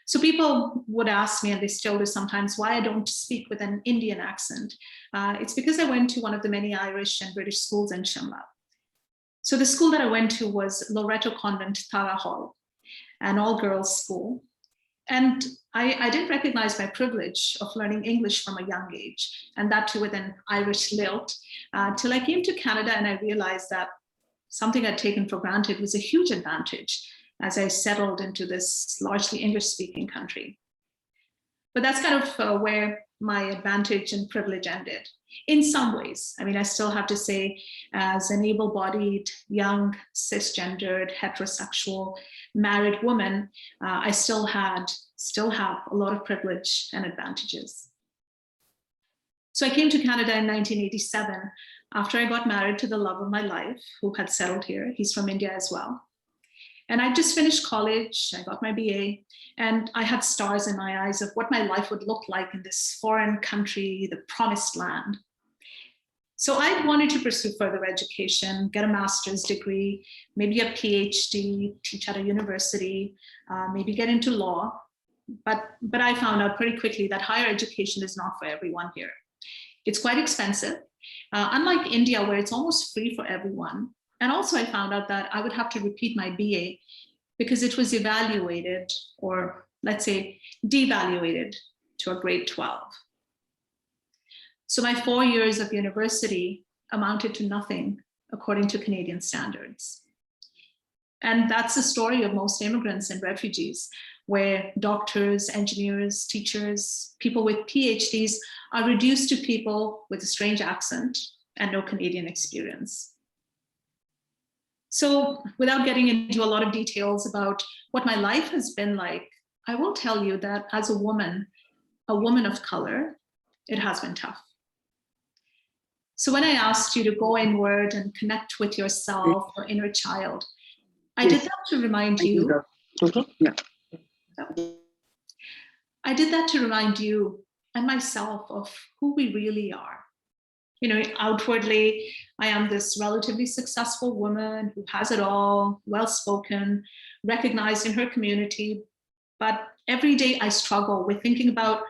So people would ask me, and they still do sometimes, why I don't speak with an Indian accent. It's because I went to one of the many Irish and British schools in Shimla. So the school that I went to was Loreto Convent, Tara Hall, an all-girls school. And I didn't recognize my privilege of learning English from a young age, and that too with an Irish lilt, till I came to Canada and I realized that something I'd taken for granted was a huge advantage as I settled into this largely English-speaking country. But that's kind of where my advantage and privilege ended. In some ways, I mean, I still have to say, as an able-bodied, young, cisgendered, heterosexual, married woman, I still have a lot of privilege and advantages. So I came to Canada in 1987 after I got married to the love of my life, who had settled here. He's from India as well. And I just finished college, I got my BA, and I had stars in my eyes of what my life would look like in this foreign country, the promised land. So I wanted to pursue further education, get a master's degree, maybe a PhD, teach at a university, maybe get into law. But I found out pretty quickly that higher education is not for everyone here. It's quite expensive, unlike India, where it's almost free for everyone. And also I found out that I would have to repeat my BA because it was evaluated, or let's say, devaluated to a grade 12. So my 4 years of university amounted to nothing according to Canadian standards. And that's the story of most immigrants and refugees, where doctors, engineers, teachers, people with PhDs are reduced to people with a strange accent and no Canadian experience. So without getting into a lot of details about what my life has been like, I will tell you that as a woman of color, it has been tough. So when I asked you to go inward and connect with yourself or inner child, I did that to remind you. I did that to remind you and myself of who we really are. You know, outwardly, I am this relatively successful woman who has it all, well-spoken, recognized in her community. But every day I struggle with thinking about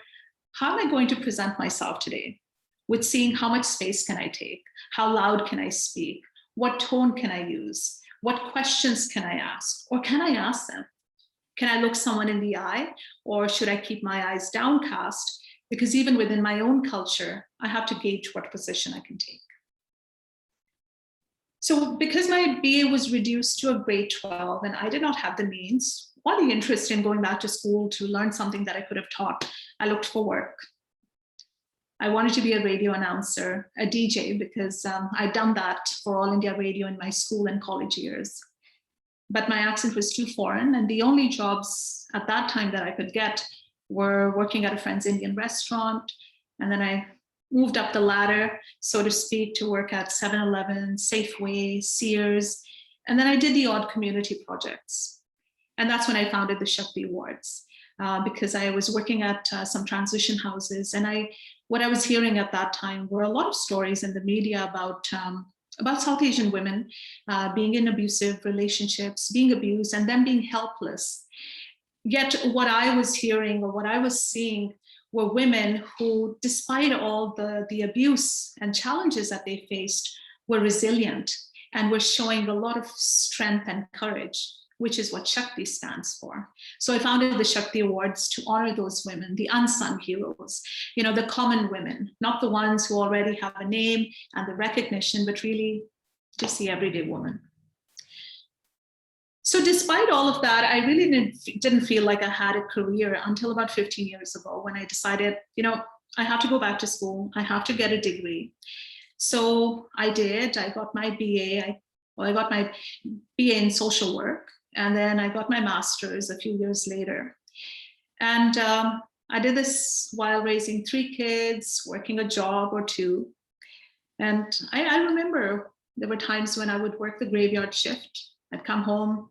how am I going to present myself today? With seeing how much space can I take? How loud can I speak? What tone can I use? What questions can I ask? Or can I ask them? Can I look someone in the eye? Or should I keep my eyes downcast? Because even within my own culture, I have to gauge what position I can take. So because my BA was reduced to a grade 12 and I did not have the means or the interest in going back to school to learn something that I could have taught, I looked for work. I wanted to be a radio announcer, a DJ, because I'd done that for All India Radio in my school and college years. But my accent was too foreign, and the only jobs at that time that I could get were working at a friend's Indian restaurant. And then I moved up the ladder, so to speak, to work at 7-Eleven, Safeway, Sears. And then I did the odd community projects. And that's when I founded the Shakti Awards, because I was working at some transition houses. And what I was hearing at that time were a lot of stories in the media about South Asian women being in abusive relationships, being abused, and them being helpless. Yet what I was hearing or what I was seeing were women who, despite all the abuse and challenges that they faced, were resilient and were showing a lot of strength and courage, which is what Shakti stands for. So I founded the Shakti Awards to honor those women, the unsung heroes, you know, the common women, not the ones who already have a name and the recognition, but really just the everyday woman. So despite all of that, I really didn't feel like I had a career until about 15 years ago when I decided, you know, I have to go back to school. I have to get a degree. So I did. I got my BA. I got my BA in social work. And then I got my master's a few years later. And I did this while raising 3 kids, working a job or 2. And I remember there were times when I would work the graveyard shift. I'd come home,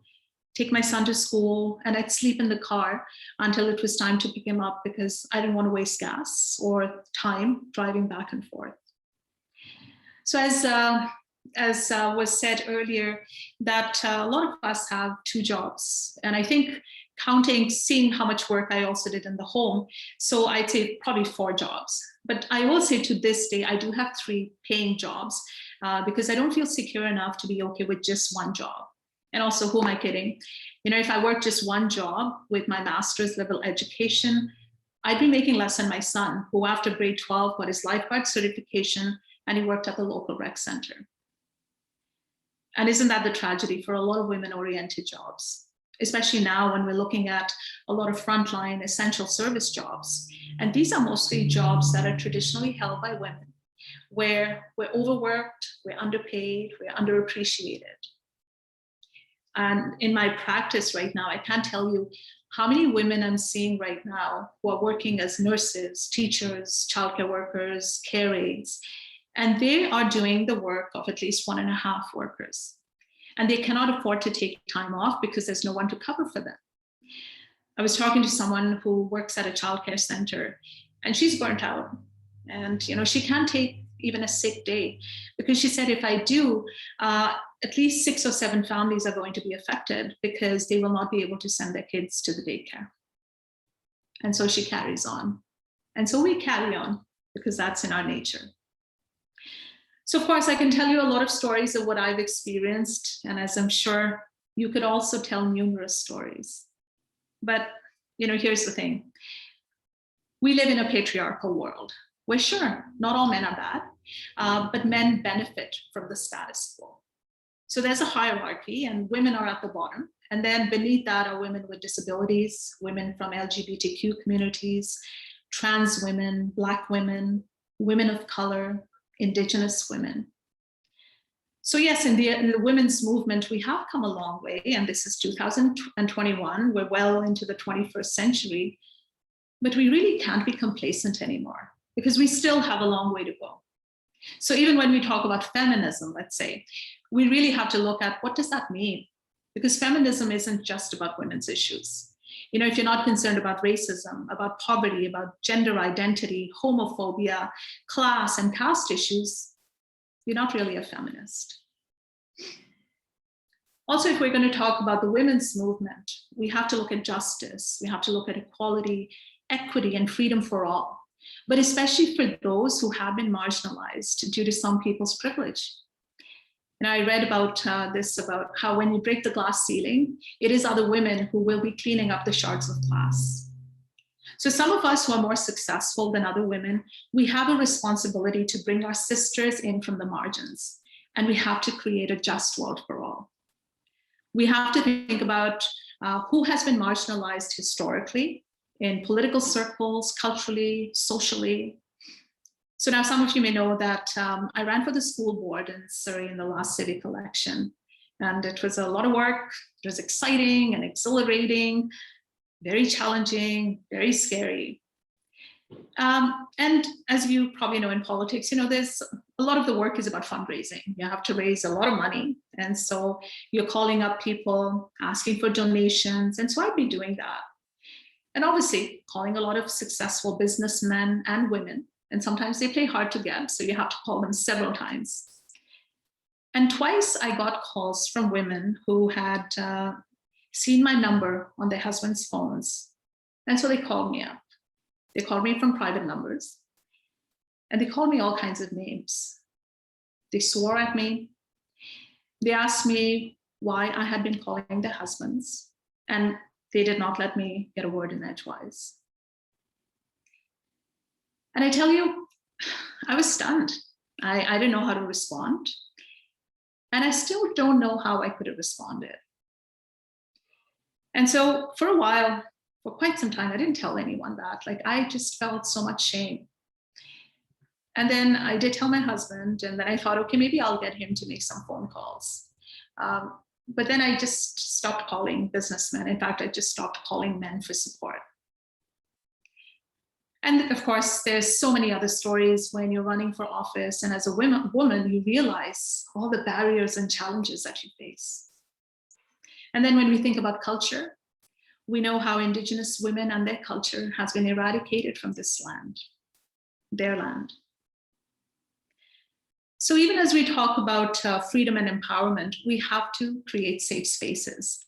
take my son to school, and I'd sleep in the car until it was time to pick him up because I didn't want to waste gas or time driving back and forth. So as was said earlier, that a lot of us have 2 jobs. And I think seeing how much work I also did in the home, so I'd say probably 4 jobs. But I will say to this day, I do have 3 paying jobs because I don't feel secure enough to be okay with just 1 job. And also, who am I kidding? You know, if I worked just 1 job with my master's level education, I'd be making less than my son, who after grade 12 got his lifeguard certification and he worked at the local rec center. And isn't that the tragedy for a lot of women-oriented jobs, especially now when we're looking at a lot of frontline essential service jobs. And these are mostly jobs that are traditionally held by women, where we're overworked, we're underpaid, we're underappreciated. And in my practice right now, I can't tell you how many women I'm seeing right now who are working as nurses, teachers, childcare workers, care aides, and they are doing the work of at least 1.5 workers. And they cannot afford to take time off because there's no one to cover for them. I was talking to someone who works at a childcare center, and she's burnt out. And you know, she can't take even a sick day because she said, if I do, at least 6 or 7 families are going to be affected because they will not be able to send their kids to the daycare. And so she carries on. And so we carry on because that's in our nature. So of course, I can tell you a lot of stories of what I've experienced. And as I'm sure you could also tell numerous stories. But here's the thing. We live in a patriarchal world where, sure, not all men are bad, but men benefit from the status quo. So there's a hierarchy and women are at the bottom. And then beneath that are women with disabilities, women from LGBTQ communities, trans women, Black women, women of color, Indigenous women. So yes, in the women's movement, we have come a long way, and this is 2021. We're well into the 21st century, but we really can't be complacent anymore because we still have a long way to go. So even when we talk about feminism, let's say, we really have to look at what does that mean? Because feminism isn't just about women's issues. If you're not concerned about racism, about poverty, about gender identity, homophobia, class and caste issues, you're not really a feminist. Also, if we're going to talk about the women's movement, we have to look at justice. We have to look at equality, equity, and freedom for all, but especially for those who have been marginalized due to some people's privilege. And I read about this, about how when you break the glass ceiling, it is other women who will be cleaning up the shards of glass. So some of us who are more successful than other women, we have a responsibility to bring our sisters in from the margins, and we have to create a just world for all. We have to think about who has been marginalized historically in political circles, culturally, socially. So now some of you may know that I ran for the school board in Surrey in the last civic election, and it was a lot of work. It was exciting and exhilarating, very challenging, very scary. And as you probably know in politics, there's a lot of the work is about fundraising. You have to raise a lot of money. And so you're calling up people, asking for donations. And so I'd be doing that. And obviously calling a lot of successful businessmen and women. And sometimes they play hard to get, so you have to call them several times. And twice I got calls from women who had seen my number on their husband's phones. And so they called me up. They called me from private numbers. And they called me all kinds of names. They swore at me. They asked me why I had been calling their husbands. And they did not let me get a word in edgewise. And I tell you, I was stunned. I didn't know how to respond. And I still don't know how I could have responded. And so for a while, for quite some time, I didn't tell anyone that. I just felt so much shame. And then I did tell my husband, and then I thought, okay, maybe I'll get him to make some phone calls. But then I just stopped calling businessmen. In fact, I just stopped calling men for support. And of course, there's so many other stories when you're running for office, and as a woman, you realize all the barriers and challenges that you face. And then when we think about culture, we know how Indigenous women and their culture has been eradicated from this land, their land. So even as we talk about freedom and empowerment, we have to create safe spaces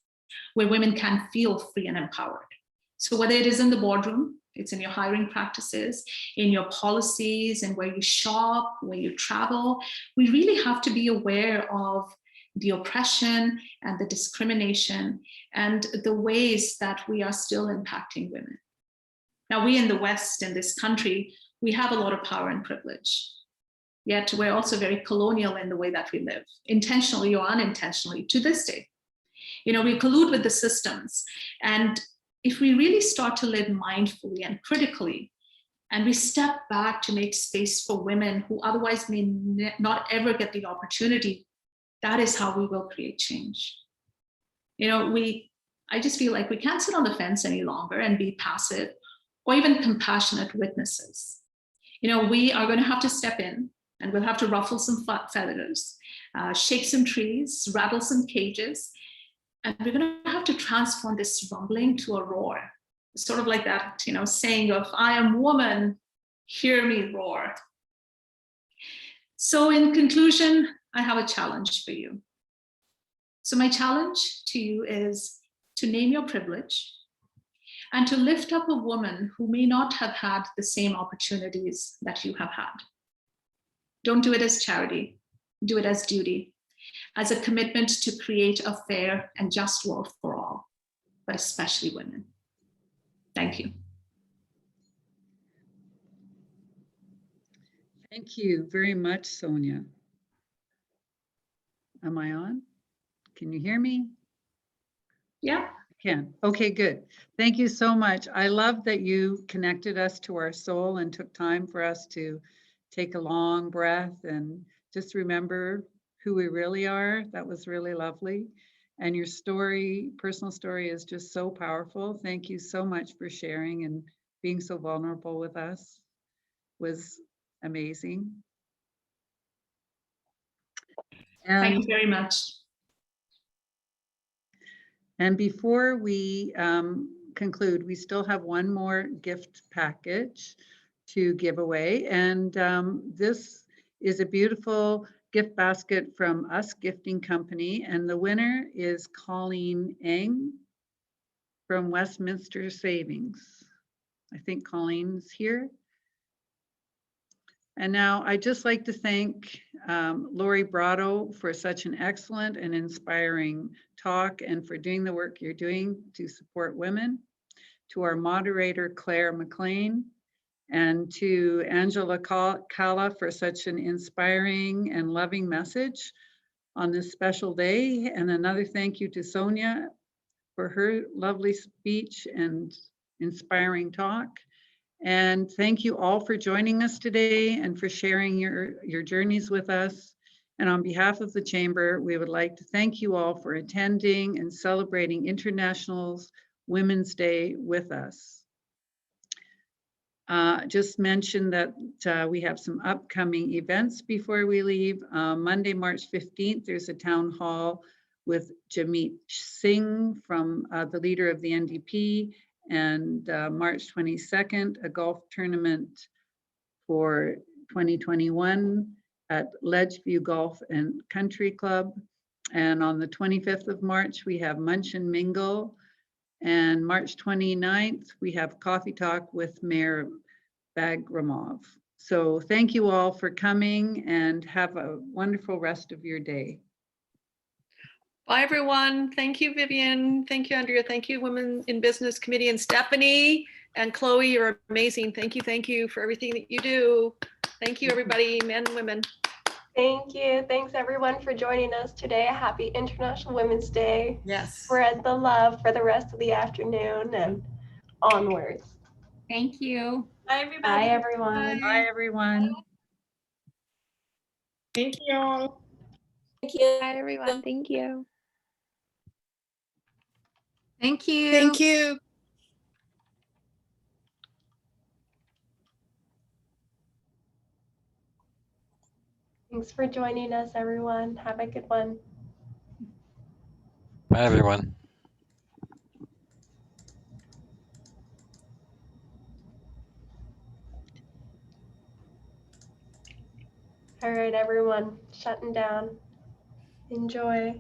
where women can feel free and empowered. So whether it is in the boardroom, it's in your hiring practices, in your policies, and where you shop, where you travel, we really have to be aware of the oppression and the discrimination and the ways that we are still impacting women. Now, we in the West, in this country, we have a lot of power and privilege. Yet we're also very colonial in the way that we live, intentionally or unintentionally, to this day. We collude with the systems. And if we really start to live mindfully and critically, and we step back to make space for women who otherwise may not ever get the opportunity, that is how we will create change. I just feel like we can't sit on the fence any longer and be passive or even compassionate witnesses. We are going to have to step in, and we'll have to ruffle some feathers, shake some trees, rattle some cages, and we're going to have to transform this rumbling to a roar. Sort of like that, saying of, I am woman, hear me roar. So in conclusion, I have a challenge for you. So my challenge to you is to name your privilege and to lift up a woman who may not have had the same opportunities that you have had. Don't do it as charity, do it as duty, as a commitment to create a fair and just world for all, but especially women. Thank you. Thank you very much, Sonia. Am I on? Can you hear me? Yeah. Can. Okay, good. Thank you so much. I love that you connected us to our soul and took time for us to take a long breath and just remember who we really are. That was really lovely. And your story, personal story, is just so powerful. Thank you so much for sharing and being so vulnerable with us. It was amazing. Thank And you very much. And before we conclude, we still have one more gift package to give away. And this is a beautiful gift basket from Us Gifting Company. And the winner is Colleen Eng from Westminster Savings. I think Colleen's here. And now I'd just like to thank Lori Brotto for such an excellent and inspiring talk and for doing the work you're doing to support women, to our moderator, Claire Mclean, and to Angela Calla for such an inspiring and loving message on this special day. And another thank you to Sonia for her lovely speech and inspiring talk. And thank you all for joining us today and for sharing your journeys with us. And on behalf of the Chamber, we would like to thank you all for attending and celebrating International Women's Day with us. Just mention that we have some upcoming events before we leave. Monday, March 15th, there's a town hall with Jamit Singh from the leader of the NDP. And March 22nd, a golf tournament for 2021 at Ledgeview Golf and Country Club. And on the 25th of March, we have Munch and Mingle. And March 29th, we have Coffee Talk with Mayor Bagramov. So thank you all for coming and have a wonderful rest of your day. Bye, everyone. Thank you, Vivian. Thank you, Andrea. Thank you, Women in Business Committee, and Stephanie and Chloe. You're amazing. Thank you for everything that you do. Thank you, everybody, men and women. Thank you. Thanks everyone for joining us today. Happy International Women's Day. Yes. Spread the love for the rest of the afternoon and onwards. Thank you. Bye, everybody. Bye, everyone. Bye, everyone. Thank you all. Thank you. Bye, everyone. Thank you. Thank you. Thank you. Thanks for joining us, everyone. Have a good one. Bye, everyone. All right, everyone, shutting down. Enjoy.